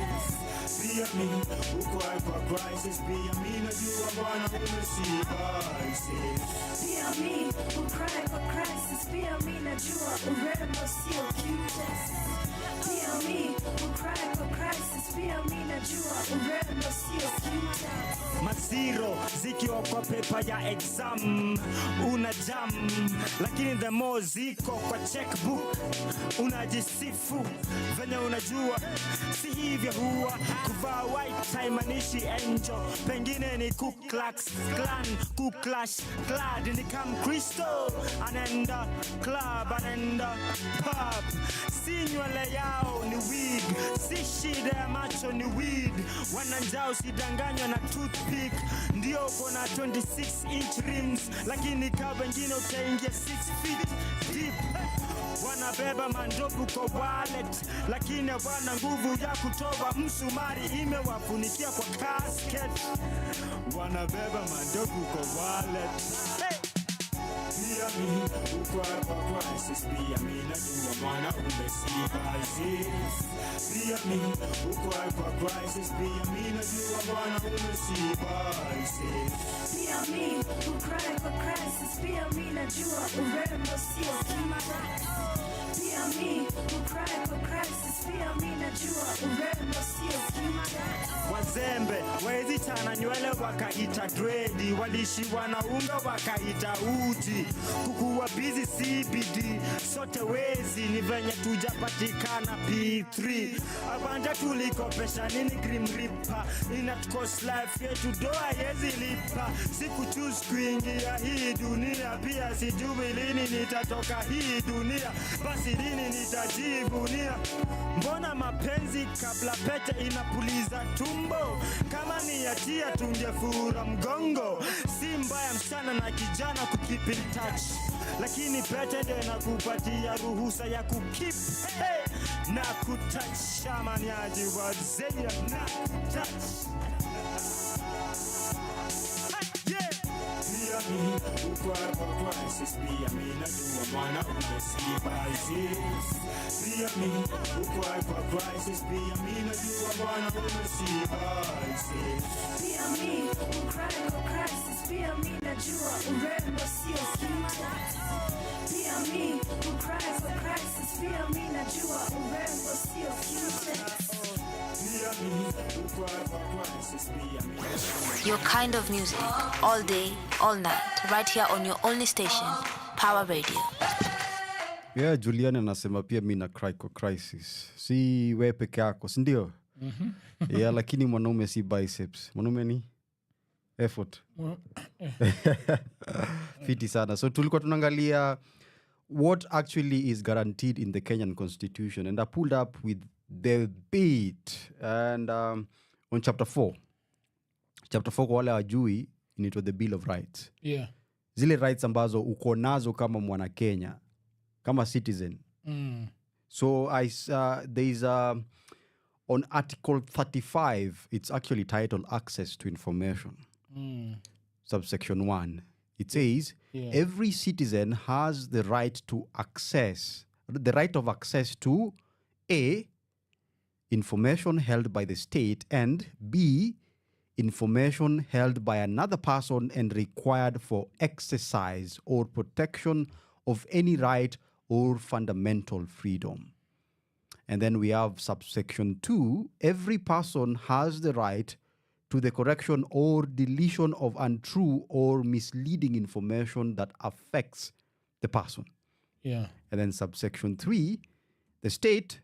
Speaker 2: Pia mi ukwa kwa crisis. Pia mi najua mwana umesiba isis.
Speaker 11: Pia mi ukry kwa crisis. Pia mi najua urembo sio cutest. Pia mi ukry kwa crisis. Pia mi najua urembo sio cutest.
Speaker 2: Maziro zikiwa kwa pepa ya exam una jam, lakini the more ziko kwa checkbook unajisifu venye unajua si hivyo huwa. Kuvaa white tie manishi angel, pengine ni Ku Klux Klan, Ku Clash Clad ni kam Kristo. Anaenda club, anaenda pub, si nywele yao ni wig, si shida ya macho ni weed. Wananjao usidanganywa na toothpick, ndio kona 26 inch rims, lakini kwa wengine utaingia 6 feet deep. Wanabeba mandovu kwa wallet, lakini wana nguvu ya kutoa msumari, imewafunikia kwa casket. Wanabeba mandovu kwa wallet. Hey! Pia mi ukwa kwa crisis. Pia mi najua mwana umesiba isis. Pia mi ukwa kwa crisis. Pia mi najua mwana umesiba isis.
Speaker 11: Pia mi ukry kwa crisis. Pia mi najua urembo sio cutest. Pia mi ukry kwa crisis. Pia mi najua urembo sio cutest.
Speaker 2: Wazembe wezi chana nywele wakaita dredi, walishi wanaunga wakaita uji. Kukuwa busy CBD sote wezi, ni venye tujapatikana P3. Abanja tulikopesha nini Grim Reaper, inatukost life yetu doa yezi lipa. Siku choose kuingia hii dunia, pia sijui lini nitatoka hii dunia, basi lini nitajivunia. Mbona mapenzi kabla pete inapuliza tumbo, kama ni yatia tungefura mgongo. Si mbaya msichana na kijana kukeep in touch, lakini pete ndio inakupatia ruhusa ya kukip na kutouch. Shamaniaji wazee na kutouch. Pia mi ukwa kwa crisis. Pia mi najua mwana umesiba isis. Pia mi ukwa kwa crisis. Pia mi najua mwana umesiba isis.
Speaker 11: Pia mi ukry kwa crisis. Pia mi najua urembo sio cutest. Pia mi ukry kwa crisis. Pia mi najua urembo sio cutest.
Speaker 2: Pia mi ukwa kwa crisis. Pia mi
Speaker 1: Your kind of music, all day, all night, right here on your only station, Power Radio.
Speaker 8: Yeah, Julian anasema pia mi na cry kwa crisis. Si we peke yako, si ndio? Yeah, lakini mwanaume si biceps. Mwanaume ni effort. Fiti sana. So tulikuwa tunaangalia what actually is guaranteed in the Kenyan Constitution, and I pulled up with the bit and on chapter 4. Chapter 4 kwa wale wajui inaitwa the Bill of Rights.
Speaker 5: Yeah.
Speaker 8: Zile rights ambazo uko nazo kama mwana Kenya, kama citizen. So there is on article 35, it's actually titled access to information. Subsection 1. It says every citizen has the right of access to A, information held by the state, and B, information held by another person and required for exercise or protection of any right or fundamental freedom. And then we have subsection 2, every person has the right to the correction or deletion of untrue or misleading information that affects the person.
Speaker 5: Yeah.
Speaker 8: And then subsection 3, the state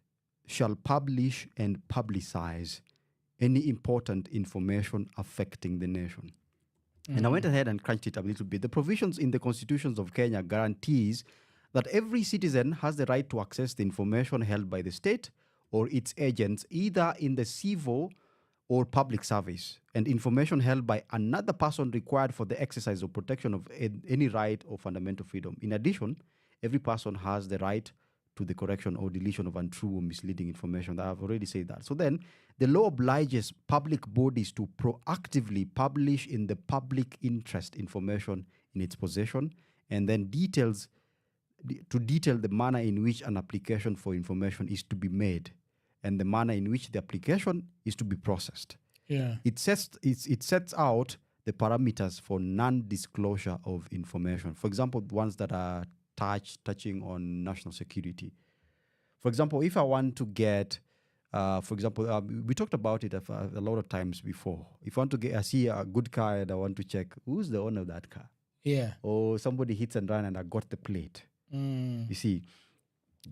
Speaker 8: shall publish and publicize any important information affecting the nation. And I went ahead and crunched it up a little bit. The provisions in the constitutions of Kenya guarantees that every citizen has the right to access the information held by the state or its agents, either in the civil or public service, and information held by another person required for the exercise or protection of any right or fundamental freedom. In addition, every person has the right to the correction or deletion of untrue or misleading information. I've already said that. So then the law obliges public bodies to proactively publish in the public interest information in its possession, and then detail the manner in which an application for information is to be made and the manner in which the application is to be processed.
Speaker 5: Yeah.
Speaker 8: It sets out the parameters for non-disclosure of information. For example, ones that are touching on national security. For example, if I want to get, we talked about it a lot of times before. If I want to I see a good car and I want to check who's the owner of that car.
Speaker 5: Yeah.
Speaker 8: Or somebody hits and run and I got the plate.
Speaker 5: Mm.
Speaker 8: You see,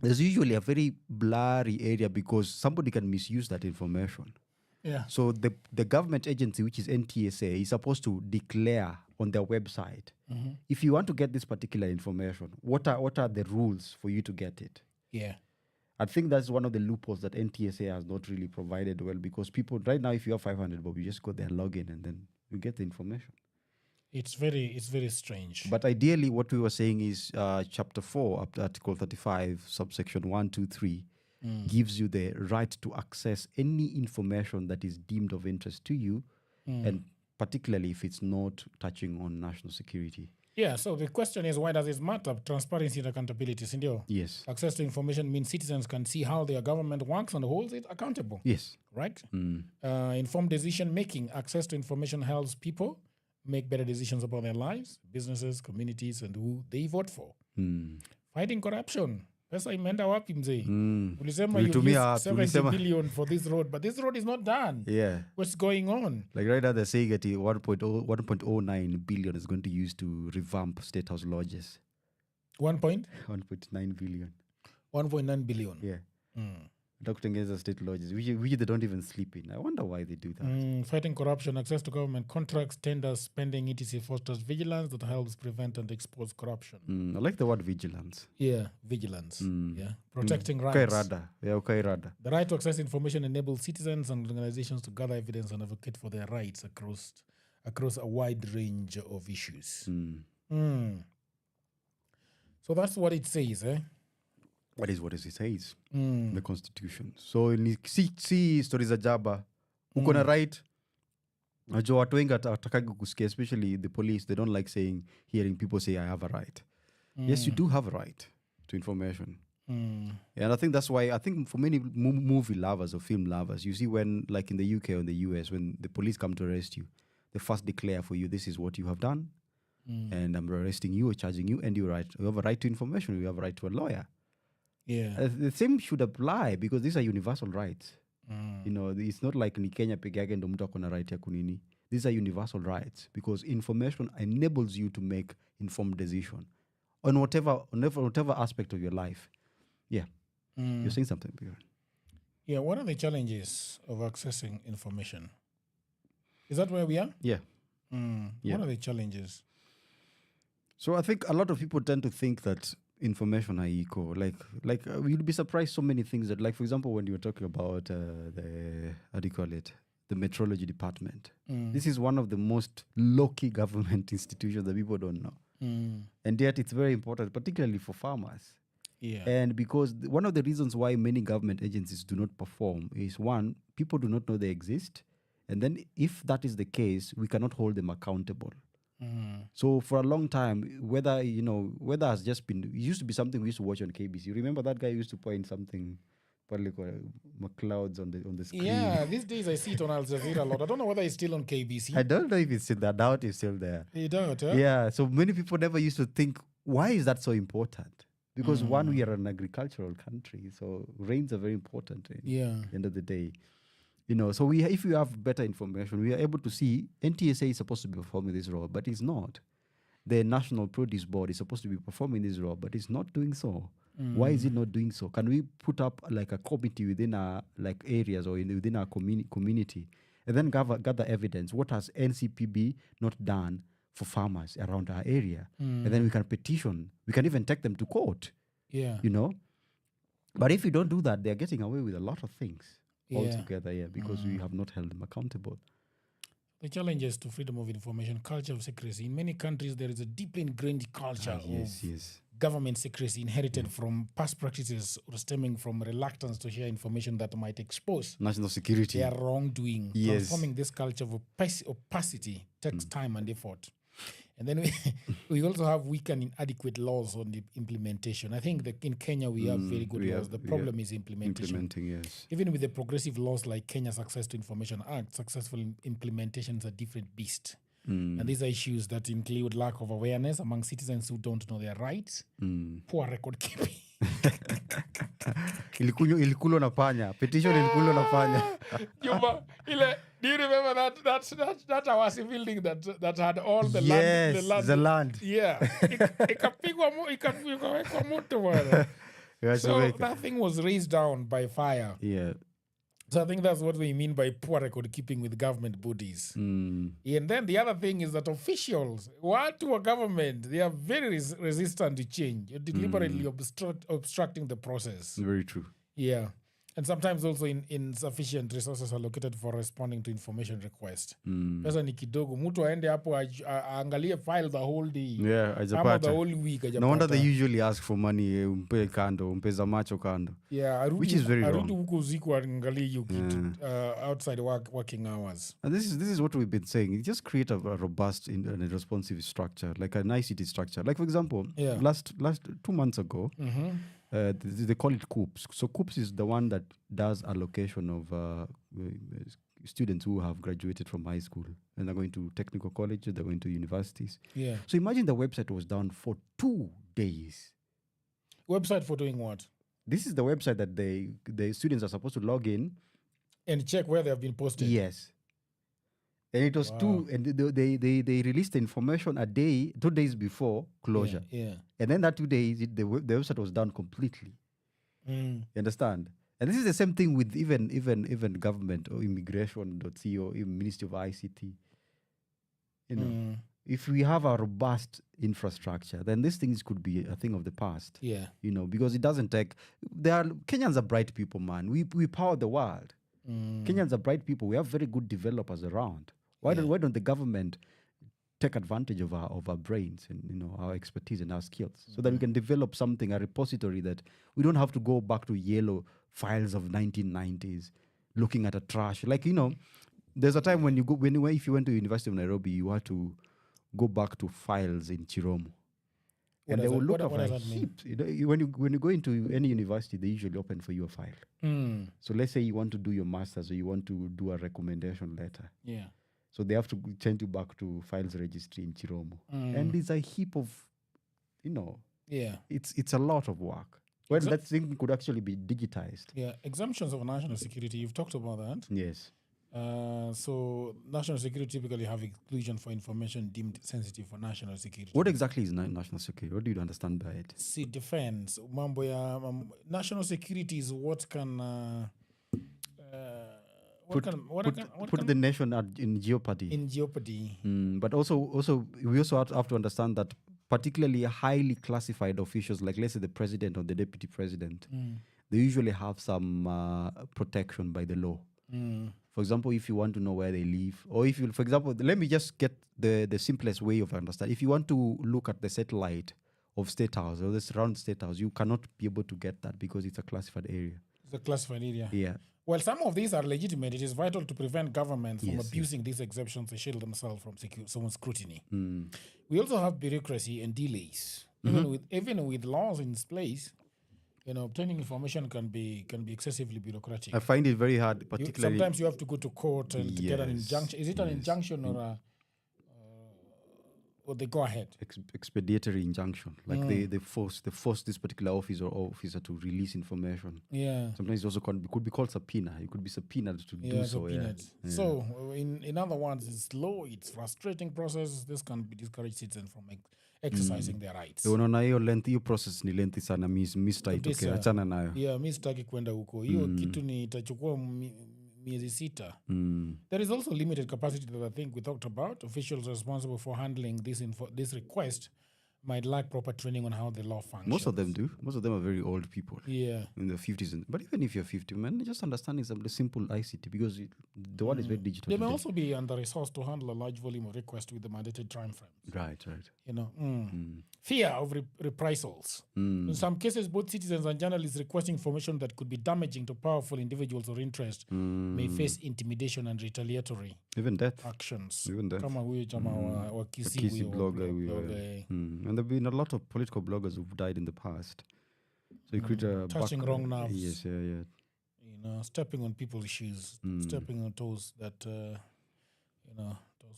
Speaker 8: there's usually a very blurry area because somebody can misuse that information.
Speaker 5: Yeah.
Speaker 8: So the government agency, which is NTSA, is supposed to declare on their website, if you want to get this particular information, what are the rules for you to get it?
Speaker 5: Yeah.
Speaker 8: I think that's one of the loopholes that NTSA has not really provided well, because people right now, if you have 500 bob, you just go there, log in, and then you get the information.
Speaker 5: It's very strange.
Speaker 8: But ideally, what we were saying is Chapter 4, up to Article 35, subsection 1, 2, 3, gives you the right to access any information that is deemed of interest to you, and particularly if it's not touching on national security.
Speaker 5: Yeah, so the question is, why does it matter? Transparency and accountability, Sindio.
Speaker 8: Yes.
Speaker 5: Access to information means citizens can see how their government works and holds it accountable.
Speaker 8: Yes.
Speaker 5: Right? Informed decision making. Access to information helps people make better decisions about their lives, businesses, communities, and who they vote for. Fighting corruption. Pesa imeenda wapi mzee? Ulisema you
Speaker 8: Ulitumia
Speaker 5: used
Speaker 8: wapi?
Speaker 5: 70 billion for this road, but this road is not done.
Speaker 8: Yeah.
Speaker 5: What's going on?
Speaker 8: Like right now they're saying that 1.09 billion is going to use to revamp State House lodges.
Speaker 5: 1.9
Speaker 8: billion.
Speaker 5: 1.9 billion.
Speaker 8: Yeah. Kutengeneza state lodges, which they don't even sleep in. I wonder why they do that.
Speaker 5: Fighting corruption, access to government contracts, tenders, spending, etc. fosters vigilance that helps prevent and expose corruption.
Speaker 8: I like the word vigilance.
Speaker 5: Yeah, vigilance. Yeah, protecting rights.
Speaker 8: Ukairada.
Speaker 5: The right to access information enables citizens and organizations to gather evidence and advocate for their rights across a wide range of issues. So that's what it says, eh?
Speaker 8: What it says, the Constitution. So see stories za jaba, uko na right. Najua watu wengi atakagi kusikia, especially the police, they don't like hearing people say I have a right. Yes, you do have a right to information. And I think that's why, for many movie lovers or film lovers, you see when, like in the UK or in the US, when the police come to arrest you, they first declare for you, this is what you have done, and I'm arresting you or charging you, and you have a right to information, you have a right to a lawyer.
Speaker 5: Yeah.
Speaker 8: The same should apply, because these are universal rights. You know, it's not like ni Kenya peke yake ndo mtu akona right ya kunini. These are universal rights, because information enables you to make informed decision on whatever aspect of your life. Yeah. You're saying something, Bjorn.
Speaker 5: Yeah, what are the challenges of accessing information? Is that where we are?
Speaker 8: Yeah.
Speaker 5: What are the challenges?
Speaker 8: So I think a lot of people tend to think that information are equal. Like you'd be surprised so many things that, like, for example, when you were talking about the metrology department. This is one of the most low-key government institutions that people don't know. And yet it's very important, particularly for farmers.
Speaker 5: Yeah.
Speaker 8: And because one of the reasons why many government agencies do not perform is, one, people do not know they exist. And then if that is the case, we cannot hold them accountable. So for a long time, weather has just been, it used to be something we used to watch on KBC. You remember that guy used to point something, probably clouds on the screen?
Speaker 5: Yeah, these days I see it on Al Jazeera a lot. I don't know whether it's still on KBC.
Speaker 8: I don't know if it's still there. I doubt it's still there.
Speaker 5: You don't, huh?
Speaker 8: Yeah, so many people never used to think, why is that so important? Because one, we are an agricultural country, so rains are very important at the end of the day. You know, so if you have better information, we are able to see NTSA is supposed to be performing this role, but it's not. The National Produce Board is supposed to be performing this role, but it's not doing so. Why is it not doing so? Can we put up like a committee within our like areas or within our community, and then gather evidence? What has NCPB not done for farmers around our area? And then we can petition. We can even take them to court.
Speaker 5: Yeah.
Speaker 8: You know? But if you don't do that, they're getting away with a lot of things. Altogether, because we have not held them accountable.
Speaker 5: The challenges to freedom of information, culture of secrecy. In many countries, there is a deeply ingrained culture of government secrecy inherited from past practices or stemming from reluctance to share information that might expose
Speaker 8: national security.
Speaker 5: their wrongdoing.
Speaker 8: Yes.
Speaker 5: Transforming this culture of opacity takes time and effort. And then we also have weak and inadequate laws on the implementation. I think that in Kenya we have very good laws. The problem is implementation.
Speaker 8: Implementing, yes.
Speaker 5: Even with the progressive laws like Kenya's Access to Information Act, successful implementations are different beast. And these are issues that include lack of awareness among citizens who don't know their rights, poor record keeping.
Speaker 8: Ilikulwa na panya. Petition ilikulwa na panya.
Speaker 5: Do you remember that our building that had all the
Speaker 8: land? Yes, the land.
Speaker 5: Yeah. Ikapigwa moto bwana. So that thing was raised down by fire.
Speaker 8: Yeah.
Speaker 5: So I think that's what we mean by poor record keeping with government bodies. And then the other thing is that officials, what to a government, they are very resistant to change. You're deliberately obstructing the process.
Speaker 8: Very true.
Speaker 5: Yeah. And sometimes also insufficient resources are allocated for responding to information requests. Pesa ni kidogo. Mtu aende hapo aangalie file the whole day.
Speaker 8: Yeah, ajapata.
Speaker 5: The whole week.
Speaker 8: No wonder they usually ask for money, umpe kando, umpe za macho kando.
Speaker 5: Yeah,
Speaker 8: which is very wrong.
Speaker 5: Huko usiku aangalie hiyo kitu outside working hours.
Speaker 8: And this is what we've been saying. Just create a robust and responsive structure, like an ICT structure. Like for example, last 2 months ago, they call it COOPS. So COOPS is the one that does allocation of students who have graduated from high school and they're going to technical colleges, they're going to universities.
Speaker 5: Yeah.
Speaker 8: So imagine the website was down for 2 days.
Speaker 5: Website for doing what?
Speaker 8: This is the website that the students are supposed to log in
Speaker 5: and check where they have been posted.
Speaker 8: Yes. And it was and they released the information 2 days before closure.
Speaker 5: Yeah.
Speaker 8: And then that 2 days, the website was down completely. You understand? And this is the same thing with even government or immigration.co, Ministry of ICT. You know, if we have a robust infrastructure, then these things could be a thing of the past.
Speaker 5: Yeah.
Speaker 8: You know, because it doesn't take. Kenyans are bright people, man. We power the world. Kenyans are bright people. We have very good developers around. Why don't the government take advantage of our brains and our expertise and our skills so that we can develop something, a repository that we don't have to go back to yellow files of 1990s looking at a trash. Like, there's a time when if you went to University of Nairobi, you had to go back to files in Chiromo. And they will look at a heap. When you go into any university, they usually open for you a file. So let's say you want to do your master's or you want to do a recommendation letter.
Speaker 5: Yeah.
Speaker 8: So they have to send you back to files registry in Chiromo. And it's a heap of, it's a lot of work. Well, that thing could actually be digitized.
Speaker 5: Yeah, exemptions of national security, you've talked about that.
Speaker 8: Yes.
Speaker 5: So national security typically have exclusion for information deemed sensitive for national security.
Speaker 8: What exactly is national security? What do you understand by it?
Speaker 5: See, defense. Mambo ya national security is what can
Speaker 8: put the nation in jeopardy.
Speaker 5: In jeopardy.
Speaker 8: But also we also have to understand that particularly highly classified officials, like let's say the president or the deputy president, they usually have some protection by the law. For example, if you want to know where they live, or if you, for example, let me just get the simplest way of understanding. If you want to look at the satellite of State House or the surrounding State House, you cannot be able to get that because it's a classified area.
Speaker 5: It's a classified area.
Speaker 8: Yeah.
Speaker 5: Well, some of these are legitimate. It is vital to prevent governments from abusing these exceptions to shield themselves from someone's scrutiny. We also have bureaucracy and delays. Even with laws in place, obtaining information can be excessively bureaucratic.
Speaker 8: I find it very hard, particularly.
Speaker 5: Sometimes you have to go to court and to get an injunction. Is it an injunction or they go ahead?
Speaker 8: Expediatory injunction. Like they force this particular office or officer to release information.
Speaker 5: Yeah.
Speaker 8: Sometimes it also could be called subpoena. You could be subpoenaed to do so. Yeah.
Speaker 5: So in other words, it's slow, it's frustrating process. This can discourage citizens from exercising their rights.
Speaker 8: Unaona hiyo process ni lengthy sana, okay, achana nayo.
Speaker 5: Yeah, mi sitaki kwenda huko. Hiyo kitu ni itachukua miezi 6. There is also limited capacity that I think we talked about. Officials responsible for handling this request might lack proper training on how the law functions.
Speaker 8: Most of them do. Most of them are very old people.
Speaker 5: Yeah.
Speaker 8: In their 50s. But even if you're 50, man, just understanding some simple ICT because the world is very digital.
Speaker 5: They may
Speaker 8: today.
Speaker 5: also be under-resourced to handle a large volume of requests with the mandated time frames.
Speaker 8: Right.
Speaker 5: You know, fear of reprisals. In some cases, both citizens and journalists requesting information that could be damaging to powerful individuals or interests may face intimidation and retaliatory
Speaker 8: Even death.
Speaker 5: actions.
Speaker 8: Even death.
Speaker 5: Kama huyo jamaa wa Kisii
Speaker 8: Kisi
Speaker 5: huyo
Speaker 8: blogger.
Speaker 5: blogger.
Speaker 8: And there have been a lot of political bloggers who've died in the past. So you create a
Speaker 5: touching wrong nerves.
Speaker 8: Yes, yeah.
Speaker 5: You know, stepping on people's shoes, stepping on toes that, toes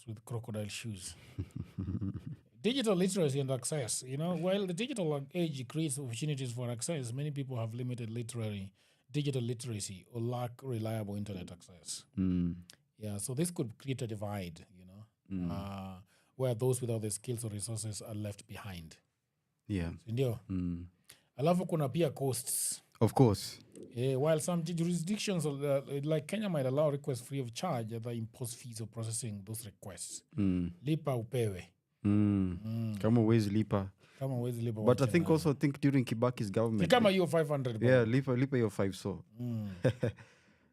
Speaker 5: with crocodile shoes. Digital literacy and access. You know, while the digital age creates opportunities for access, many people have limited digital literacy or lack reliable internet access. Yeah, so this could create a divide, where those without the skills or resources are left behind.
Speaker 8: Yeah.
Speaker 5: Ndio. Alafu kuna pia costs.
Speaker 8: Of course.
Speaker 5: Yeah, while some jurisdictions like Kenya might allow requests free of charge, they impose fees of processing those requests. Lipa upewe.
Speaker 8: Kama huwezi lipa. But I think during Kibaki's government.
Speaker 5: Kama hiyo 500.
Speaker 8: Yeah, lipa your 5 so.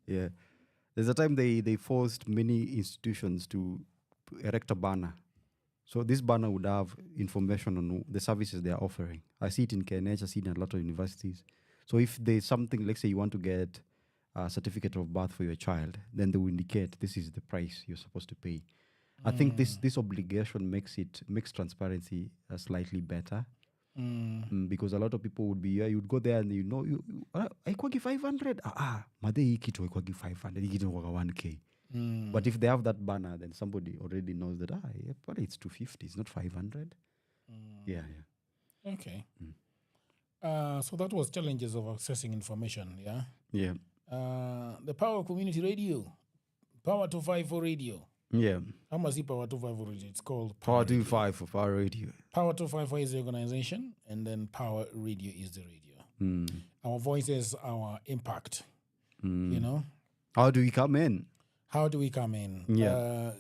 Speaker 8: Yeah. There's a time they forced many institutions to erect a banner. So this banner would have information on the services they are offering. I see it in KNH, I see it in a lot of universities. So if there's something, let's say you want to get a certificate of birth for your child, then they will indicate this is the price you're supposed to pay. I think this obligation makes transparency slightly better. Because a lot of people would be, you'd go there and aikwagi 500. Made hii kitu aikwagi 500, hii kitu aikwagi 1K. But if they have that banner, then somebody already knows that but it's 250, it's not 500. Yeah.
Speaker 5: Okay. So that was challenges of accessing information, yeah?
Speaker 8: Yeah.
Speaker 5: The Power Community Radio, Power 254 Radio.
Speaker 8: Yeah.
Speaker 5: How much is Power 254 Radio? It's called
Speaker 8: Power 254 for Power Radio.
Speaker 5: Power 254 is the organization, and then Power Radio is the radio. Our voices, our impact, you know?
Speaker 8: How do we come in?
Speaker 5: How do we come in?
Speaker 8: Yeah.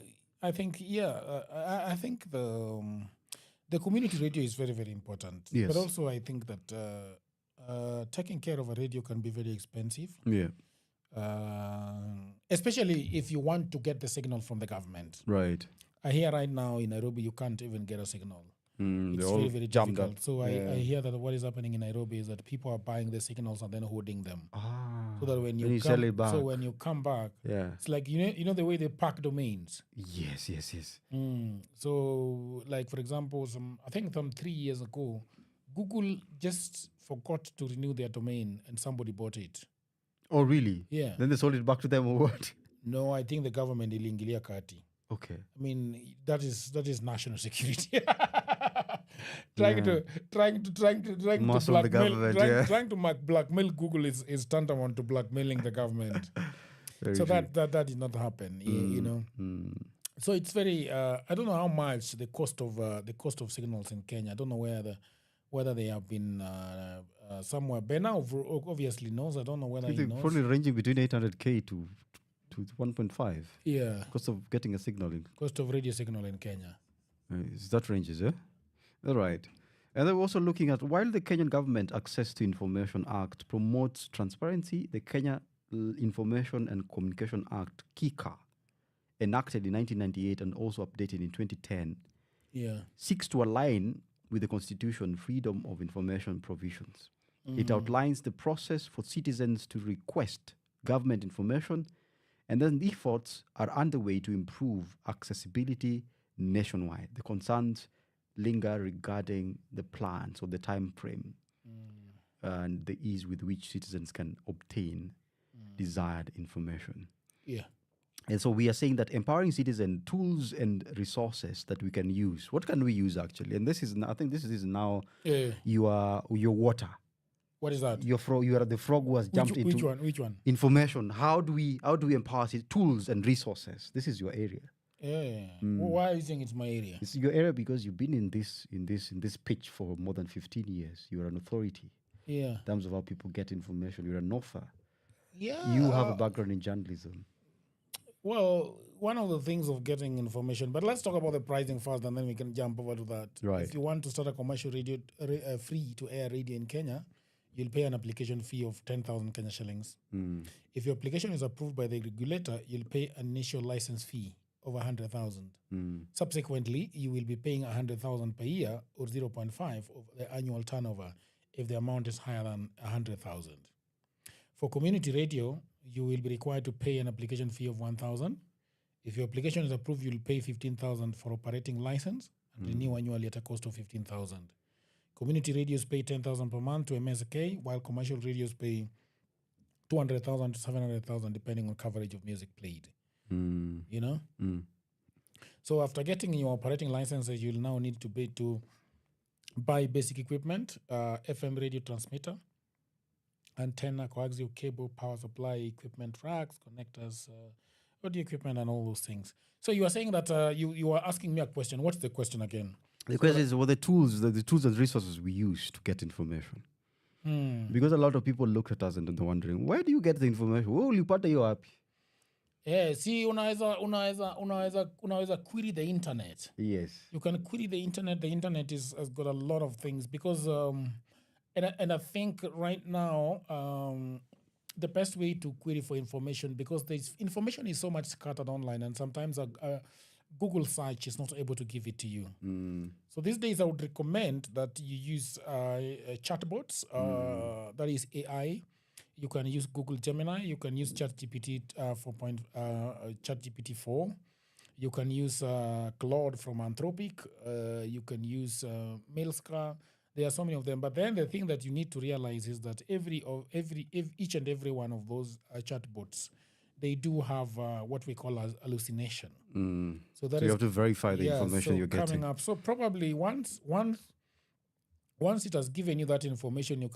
Speaker 5: I think the community radio is very, very important.
Speaker 8: Yes.
Speaker 5: But also I think that taking care of a radio can be very expensive.
Speaker 8: Yeah.
Speaker 5: Especially if you want to get the signal from the government.
Speaker 8: Right.
Speaker 5: I hear right now in Nairobi, you can't even get a signal.
Speaker 8: It's
Speaker 5: very, very difficult.
Speaker 8: up.
Speaker 5: So I hear that what is happening in Nairobi is that people are buying the signals and then holding them. So that when you
Speaker 8: sell it back.
Speaker 5: So when you come back, it's like you know the way they pack domains.
Speaker 8: Yes.
Speaker 5: So like for example, I think 3 years ago, Google just forgot to renew their domain and somebody bought it.
Speaker 8: Oh really?
Speaker 5: Yeah.
Speaker 8: Then they sold it back to them or what?
Speaker 5: No, I think the government iliingilia kati.
Speaker 8: Okay.
Speaker 5: I mean that is national security. Trying to
Speaker 8: muscle the government,
Speaker 5: trying to blackmail Google is tantamount to blackmailing the government. So
Speaker 8: true.
Speaker 5: that did not happen, you know. So it's very I don't know how much the cost of signals in Kenya. I don't know whether they have been somewhere. Bena obviously knows. I don't know whether he knows.
Speaker 8: Probably ranging between 800K to 1.5.
Speaker 5: Yeah.
Speaker 8: Cost of getting a signal in.
Speaker 5: Cost of radio signal in Kenya.
Speaker 8: Is that ranges, yeah? All right. And they're also looking at, while the Kenyan Government Access to Information Act promotes transparency, the Kenya Information and Communication Act, KICA, enacted in 1998 and also updated in 2010, seeks to align with the Constitution freedom of information provisions. It outlines the process for citizens to request government information, and then efforts are underway to improve accessibility nationwide. The concerns linger regarding the plans or the time frame and the ease with which citizens can obtain desired information.
Speaker 5: Yeah.
Speaker 8: And so we are saying that empowering citizens, tools and resources that we can use. What can we use actually? And I think this is now your water.
Speaker 5: What is that?
Speaker 8: You are the frog who has jumped into
Speaker 5: which one?
Speaker 8: Information. How do we empower tools and resources? This is your area.
Speaker 5: Yeah. Why are you saying it's my area?
Speaker 8: It's your area because you've been in this pitch for more than 15 years. You are an authority.
Speaker 5: Yeah.
Speaker 8: In terms of how people get information, you're an author.
Speaker 5: Yeah.
Speaker 8: You have a background in journalism.
Speaker 5: Well, one of the things of getting information, but let's talk about the pricing first, and then we can jump over to that.
Speaker 8: Right.
Speaker 5: If you want to start a commercial radio, free to air radio in Kenya, you'll pay an application fee of 10,000 Kenya shillings. If your application is approved by the regulator, you'll pay an initial license fee of 100,000. Subsequently, you will be paying 100,000 per year or 0.5 of the annual turnover if the amount is higher than 100,000. For community radio, you will be required to pay an application fee of 1,000. If your application is approved, you'll pay 15,000 for operating license and renew annually at a cost of 15,000. Community radios pay 10,000 per month to MSK, while commercial radios pay 200,000 to 700,000 depending on coverage of music played. You know? So after getting your operating licenses, you'll now need to pay to buy basic equipment, FM radio transmitter, antenna, coaxial cable, power supply, equipment racks, connectors, audio equipment, and all those things. So you are saying that you are asking me a question. What's the question again?
Speaker 8: The question is, what the tools and resources we use to get information? Because a lot of people look at us and they're wondering, where do you get the information? Where will you put your app?
Speaker 5: Yeah, see, unaweza query the internet.
Speaker 8: Yes.
Speaker 5: You can query the internet. The internet has got a lot of things because, and I think right now, the best way to query for information, because there's information is so much scattered online, and sometimes a Google search is not able to give it to you. So these days, I would recommend that you use chatbots, that is AI. You can use Google Gemini. You can use ChatGPT ChatGPT 4. You can use Claude from Anthropic. You can use Mailscar. There are so many of them. But then the thing that you need to realize is that each and every one of those chatbots, they do have what we call as hallucination. So you
Speaker 8: have to verify the information you're getting.
Speaker 5: Coming up. So probably once it has given you that information, you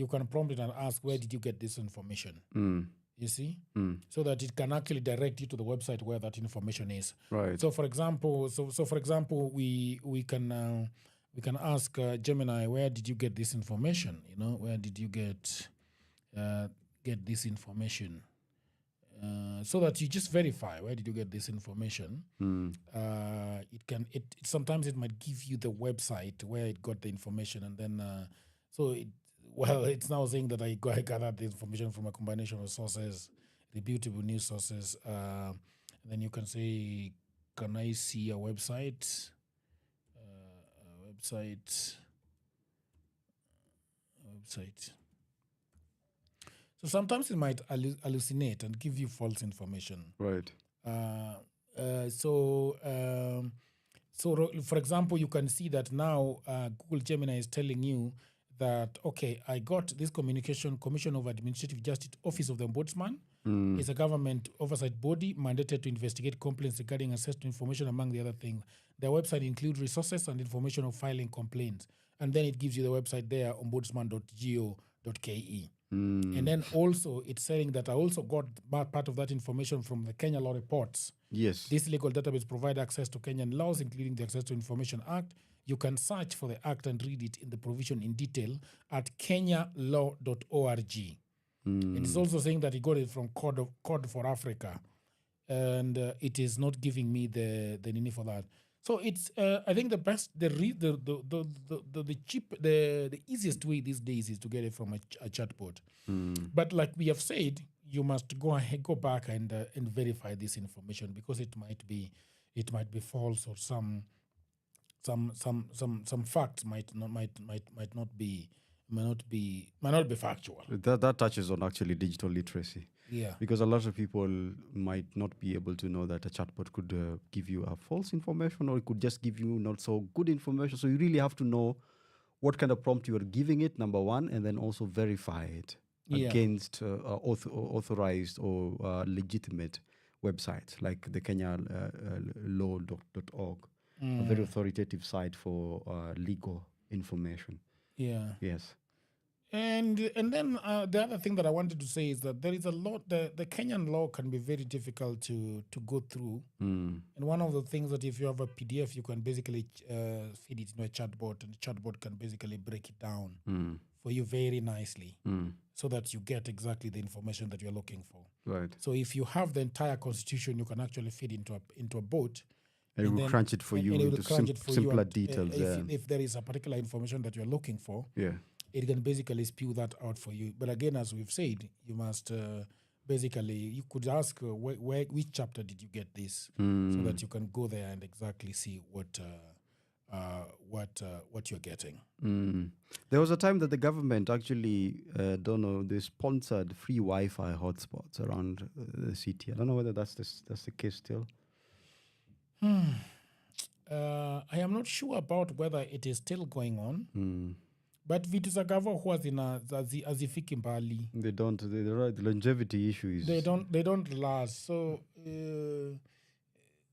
Speaker 5: can prompt it and ask, where did you get this information? You see? So that it can actually direct you to the website where that information is.
Speaker 8: Right.
Speaker 5: So for example, we can ask Gemini, where did you get this information? You know, where did you get this information? So that you just verify, where did you get this information? Sometimes it might give you the website where it got the information, and then it's now saying that I gathered the information from a combination of sources, reputable news sources. Then you can say, can I see a website? Website. So sometimes it might hallucinate and give you false information.
Speaker 8: Right.
Speaker 5: So for example, you can see that now Google Gemini is telling you that, okay, I got this Commission of Administrative Justice, Office of the Ombudsman. It's a government oversight body mandated to investigate complaints regarding access to information, among the other things. Their website includes resources and information of filing complaints. And then it gives you the website there, ombudsman.go.ke. And then also it's saying that I also got part of that information from the Kenya Law Reports.
Speaker 8: Yes.
Speaker 5: This legal database provides access to Kenyan laws, including the Access to Information Act. You can search for the act and read it in the provision in detail at kenyalaw.org. And it's also saying that he got it from Code for Africa, and it is not giving me the need for that. So it's I think the best, the easiest way these days is to get it from a chatbot. But like we have said, you must go back and verify this information, because it might be false, or some facts might not be factual.
Speaker 8: That touches on actually digital literacy.
Speaker 5: Yeah.
Speaker 8: Because a lot of people might not be able to know that a chatbot could give you a false information, or it could just give you not so good information. So you really have to know what kind of prompt you are giving it, number one, and then also verify it against authorized or legitimate websites like the Kenya law.org, a very authoritative site for legal information.
Speaker 5: Yeah.
Speaker 8: Yes.
Speaker 5: And then the other thing that I wanted to say is that there is a lot, the Kenyan law can be very difficult to go through. And one of the things that if you have a PDF, you can basically feed it into a chatbot, and the chatbot can basically break it down for you very nicely
Speaker 8: Mm.
Speaker 5: so that you get exactly the information that you're looking for.
Speaker 8: Right.
Speaker 5: So if you have the entire constitution, you can actually feed into a boat.
Speaker 8: And it will
Speaker 5: then-
Speaker 8: crunch it for you
Speaker 5: and it will
Speaker 8: into
Speaker 5: crunch it for you
Speaker 8: simpler
Speaker 5: and,
Speaker 8: details. Yeah.
Speaker 5: if there is a particular information that you're looking for,
Speaker 8: Yeah.
Speaker 5: it can basically spew that out for you. But again, as we've said, you must basically, you could ask which chapter did you get this, so that you can go there and exactly see what you're getting.
Speaker 8: Mm. There was a time that the government actually, they sponsored free Wi-Fi hotspots around the city. I don't know whether that's the case still.
Speaker 5: I am not sure about whether it is still going on, but vitu za gava huwa hazifiki mbali.
Speaker 8: The longevity issue is...
Speaker 5: They don't last. So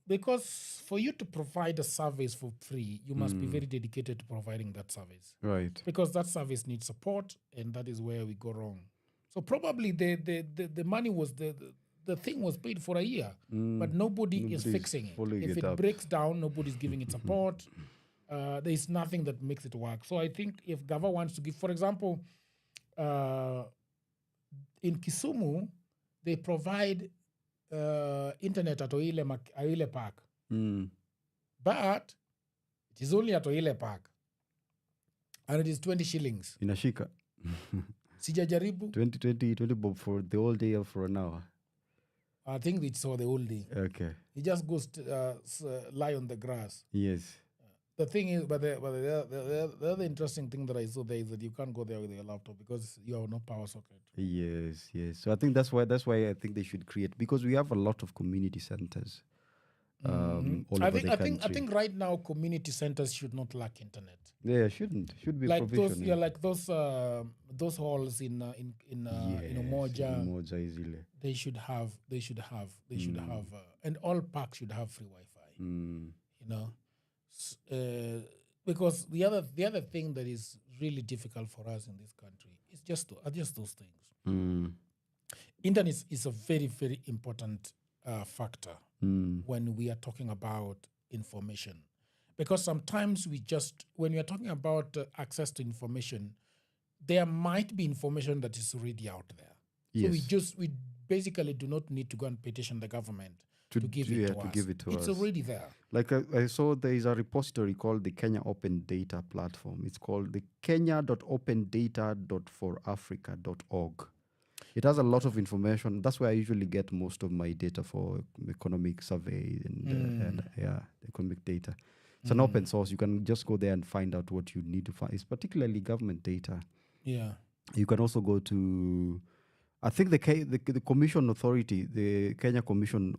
Speaker 5: because for you to provide a service for free, you must be very dedicated to providing that service.
Speaker 8: Right.
Speaker 5: Because that service needs support, and that is where we go wrong. So probably the money was the thing was paid for a year, but nobody is fixing it. If it breaks down, nobody's giving it support. There is nothing that makes it work. So I think if Gava wants to give, for example, in Kisumu, they provide internet at Oile Park. But it is only at Oile Park. And it is 20 shillings.
Speaker 8: Inashika.
Speaker 5: Sijajaribu.
Speaker 8: 20 bob for the whole day or for an hour?
Speaker 5: I think it's for the whole day.
Speaker 8: Okay.
Speaker 5: He just goes to lie on the grass.
Speaker 8: Yes.
Speaker 5: The thing is, but the other interesting thing that I saw there is that you can't go there with your laptop because you have no power socket.
Speaker 8: Yes. So I think that's why I think they should create, because we have a lot of community centers. All over the country.
Speaker 5: I think right now community centers should not lack internet.
Speaker 8: Yeah, shouldn't. Should be
Speaker 5: like
Speaker 8: provisional.
Speaker 5: those halls in Umoja.
Speaker 8: Umoja easily.
Speaker 5: They should have, and all parks should have free Wi-Fi. You know, because the other thing that is really difficult for us in this country is just those things. Internet is a very, very important factor when we are talking about information, because sometimes when we are talking about access to information, there might be information that is already out there.
Speaker 8: Yes.
Speaker 5: So we basically do not need to go and petition the government to give it to us. It's already there.
Speaker 8: Like I saw there is a repository called the Kenya Open Data Platform. It's called the kenya.opendata.forafrica.org. It has a lot of information. That's where I usually get most of my data for economic survey and economic data. It's an open source. You can just go there and find out what you need to find. It's particularly government data.
Speaker 5: Yeah.
Speaker 8: You can also go to, I think the Commission Authority, the Kenya Commission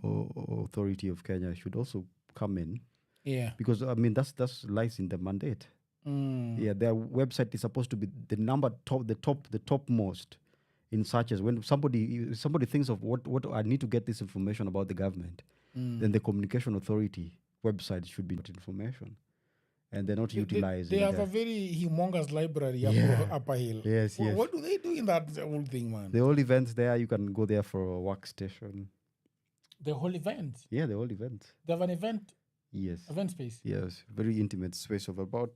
Speaker 8: Authority of Kenya should also come in.
Speaker 5: Yeah.
Speaker 8: Because that's lies in the mandate. Yeah, their website is supposed to be the topmost in searches. When somebody thinks of what I need to get this information about the government, then the Communication Authority website should be information, and they're not utilized.
Speaker 5: They have a very humongous library up a hill.
Speaker 8: Yes.
Speaker 5: What do they do in that whole thing, man?
Speaker 8: The whole events there, you can go there for a workstation.
Speaker 5: The whole event?
Speaker 8: Yeah, the whole event.
Speaker 5: They have an event?
Speaker 8: Yes.
Speaker 5: Event space?
Speaker 8: Yes, very intimate space of about,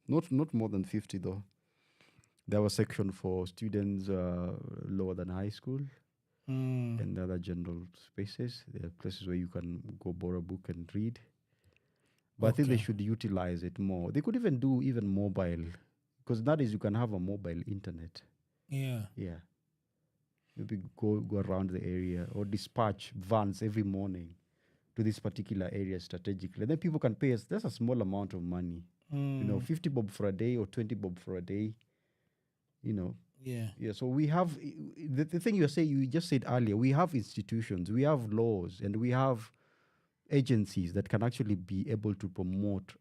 Speaker 8: not more than 50 though. There was a section for students lower than high school and other general spaces. There are places where you can go borrow a book and read. But I think they should utilize it more. They could even do mobile, because nowadays you can have a mobile internet.
Speaker 5: Yeah.
Speaker 8: Maybe go around the area or dispatch vans every morning to this particular area strategically. And then people can pay us. That's a small amount of money. 50 bob for a day or 20 bob for a day. Yeah. So we have the thing you just said earlier. We have institutions, we have laws, and we have agencies that can actually be able to promote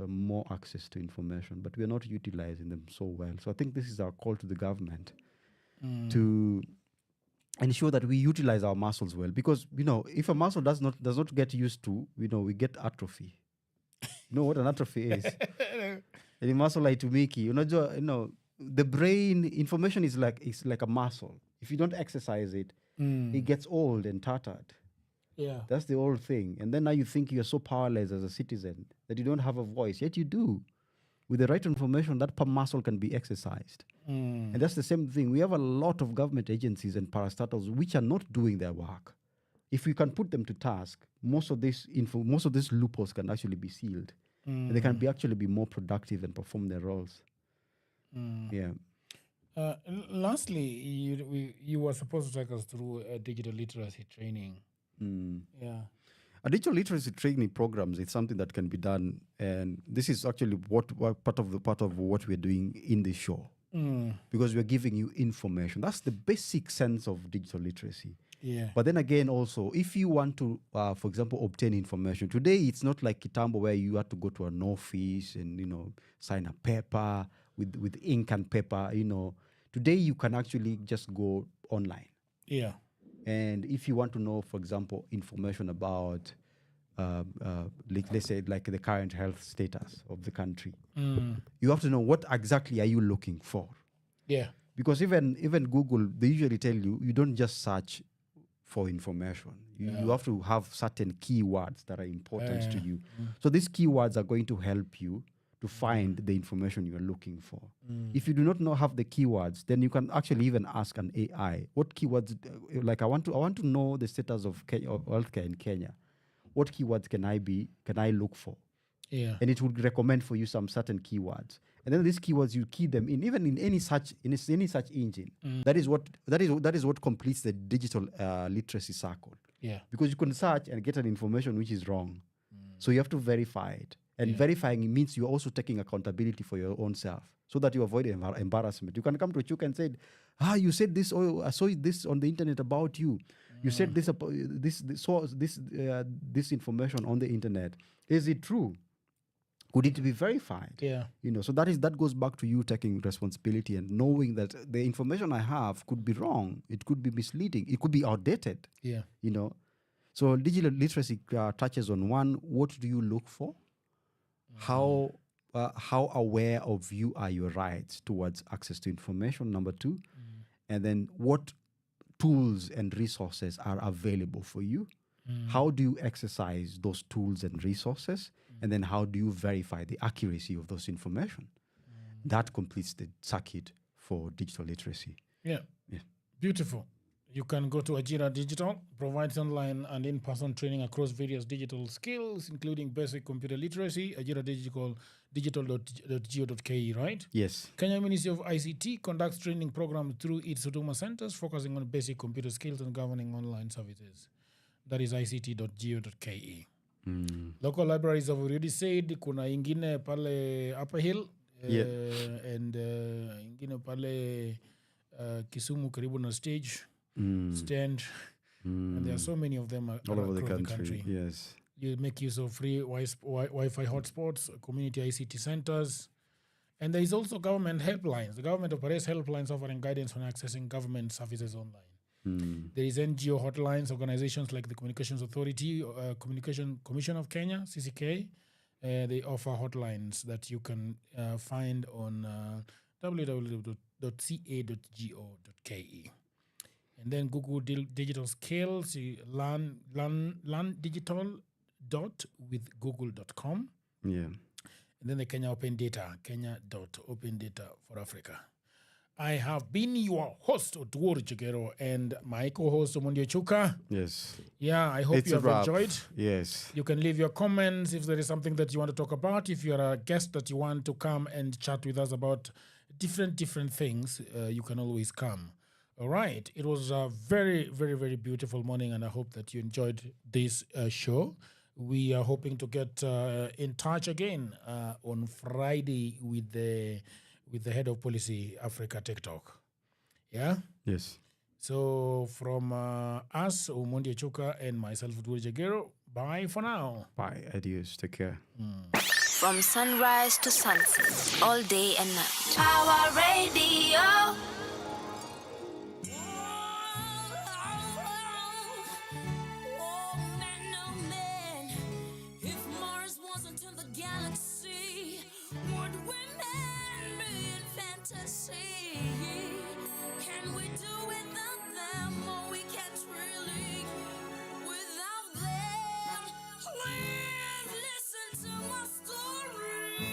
Speaker 8: more access to information, but we are not utilizing them so well. So I think this is our call to the government to ensure that we utilize our muscles well, because if a muscle does not get used to, we get atrophy. You know what an atrophy is? Any muscle like tumiki, the brain information is like a muscle. If you don't exercise it, it gets old and tattered.
Speaker 5: Yeah.
Speaker 8: That's the old thing. And then now you think you're so powerless as a citizen that you don't have a voice, yet you do. With the right information, that muscle can be exercised. And that's the same thing. We have a lot of government agencies and parastatals which are not doing their work. If we can put them to task, most of these loopholes can actually be sealed. And they can actually be more productive and perform their roles. Yeah.
Speaker 5: Lastly, you were supposed to take us through a digital literacy training. Yeah.
Speaker 8: A digital literacy training programs, it's something that can be done, and this is actually what part of what we're doing in the show, because we're giving you information. That's the basic sense of digital literacy.
Speaker 5: Yeah.
Speaker 8: But then again, also, if you want to, for example, obtain information today, it's not like Kitambo where you have to go to an office and sign a paper with ink and paper. Today you can actually just go online.
Speaker 5: Yeah.
Speaker 8: And if you want to know, for example, information about, let's say, like the current health status of the country, you have to know what exactly are you looking for.
Speaker 5: Yeah.
Speaker 8: Because even Google, they usually tell you don't just search for information. You have to have certain keywords that are important to you. So these keywords are going to help you to find the information you're looking for. If you do not have the keywords, then you can actually even ask an AI, what keywords, like I want to know the status of healthcare in Kenya. What keywords can I look for?
Speaker 5: Yeah.
Speaker 8: And it would recommend for you some certain keywords. And then these keywords, you key them in, even in any search engine. That is what completes the digital literacy circle.
Speaker 5: Yeah.
Speaker 8: Because you can search and get an information which is wrong. So you have to verify it. And verifying it means you're also taking accountability for your own self so that you avoid embarrassment. You can come to Chuka and say, you said this, or I saw this on the internet about you. You said this information on the internet. Is it true? Could it be verified?
Speaker 5: Yeah.
Speaker 8: So that goes back to you taking responsibility and knowing that the information I have could be wrong. It could be misleading. It could be outdated.
Speaker 5: Yeah.
Speaker 8: So digital literacy touches on one, what do you look for? How aware of you are your rights towards access to information, number two. And then what tools and resources are available for you? How do you exercise those tools and resources? And then how do you verify the accuracy of those information? That completes the circuit for digital literacy.
Speaker 5: Yeah. Beautiful. You can go to Ajira Digital, provides online and in-person training across various digital skills, including basic computer literacy. Ajira digital.go.ke, right?
Speaker 8: Yes.
Speaker 5: Kenya Ministry of ICT conducts training programs through its Huduma centers, focusing on basic computer skills and governing online services. That is ict.go.ke. Local libraries have already said, kuna ingine pale Upper Hill, and ingine pale Kisumu karibu na stage. Stand, and there are so many of them
Speaker 8: all over the
Speaker 5: across
Speaker 8: country. Yes,
Speaker 5: you make use of free Wi-Fi hotspots, community ICT centers, and there is also government helplines. The government operates helplines offering guidance on accessing government services online. There is NGO hotlines, organizations like the Communications Authority, Communication Commission of Kenya, CCK. They offer hotlines that you can find on www.ca.go.ke. And then Google digital skills, learn digital.with google.com.
Speaker 8: Yeah.
Speaker 5: And then the Kenya Open Data, Kenya.Open Data for Africa. I have been your host, Otuori Chigero, and my co-host, Omondio Chuka.
Speaker 8: Yes.
Speaker 5: Yeah, I hope you have enjoyed.
Speaker 8: Yes.
Speaker 5: You can leave your comments if there is something that you want to talk about. If you're a guest that you want to come and chat with us about different things, you can always come. All right. It was a very, very, very beautiful morning, and I hope that you enjoyed this show. We are hoping to get in touch again on Friday with the head of policy, Africa TikTok. Yeah?
Speaker 8: Yes.
Speaker 5: So from us, Omondi Chuka, and myself, Udwuri Jagero, bye for now.
Speaker 8: Bye. Adios. Take care.
Speaker 1: From sunrise to sunset, all day and night. Power Radio.
Speaker 10: Can we do without them? Or we can't really without them? Please listen to my story.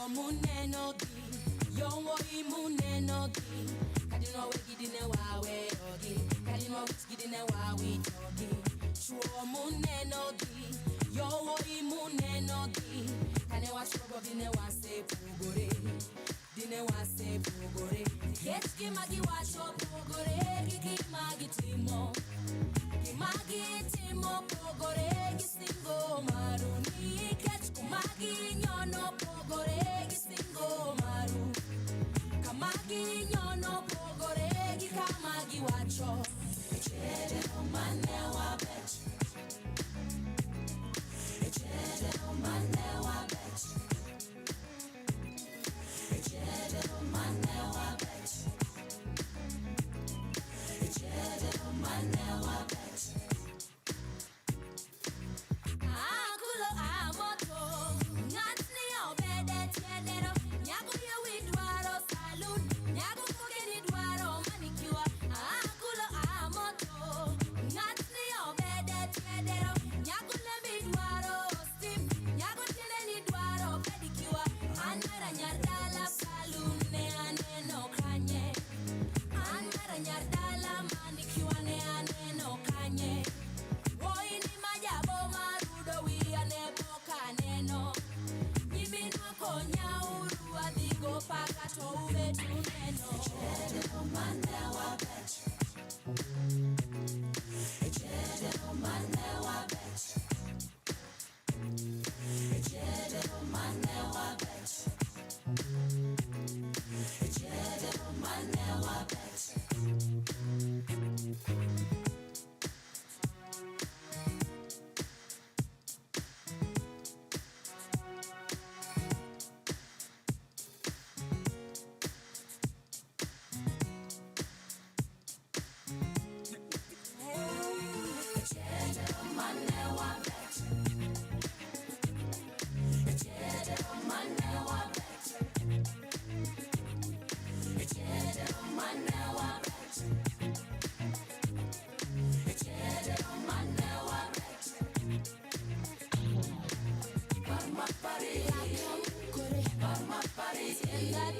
Speaker 7: chuo munenogi, yowo imunenogi. Kadino wigidine wawe ogi, kadino wigidine wawe togi. Chuo munenogi, yowo imunenogi. Kane washobo dine wase pugore, dine wase pugore. Ketki magi washo pugore, kiki magi timo. Magi timo pogore gisingo maruni ketku magi nyono pogore gisingo maru kamagi nyono pogore gikamagi wacho echede no mane wa bet echede no mane wa bet echede no mane wa bet echede no mane wa bet. Akulo amoto, ngatni obede tiedero, nyago ye widwaro salon, nyago kugeni dwaro manikiwa. Akulo amoto, ngatni obede tiedero, nyago lembi dwaro steam, nyago tileni dwaro pedikiwa. Anara nyardala salon ne aneno kanye, anara nyardala manikiwa ne aneno kanye. Woini majabo marudo wiane pokaneno. Nyimino konya uru adhigo paka to ube tuneno. Echede no mane wa bet. Echede no mane wa bet. Echede no mane wa bet. Echede no mane wa bet. That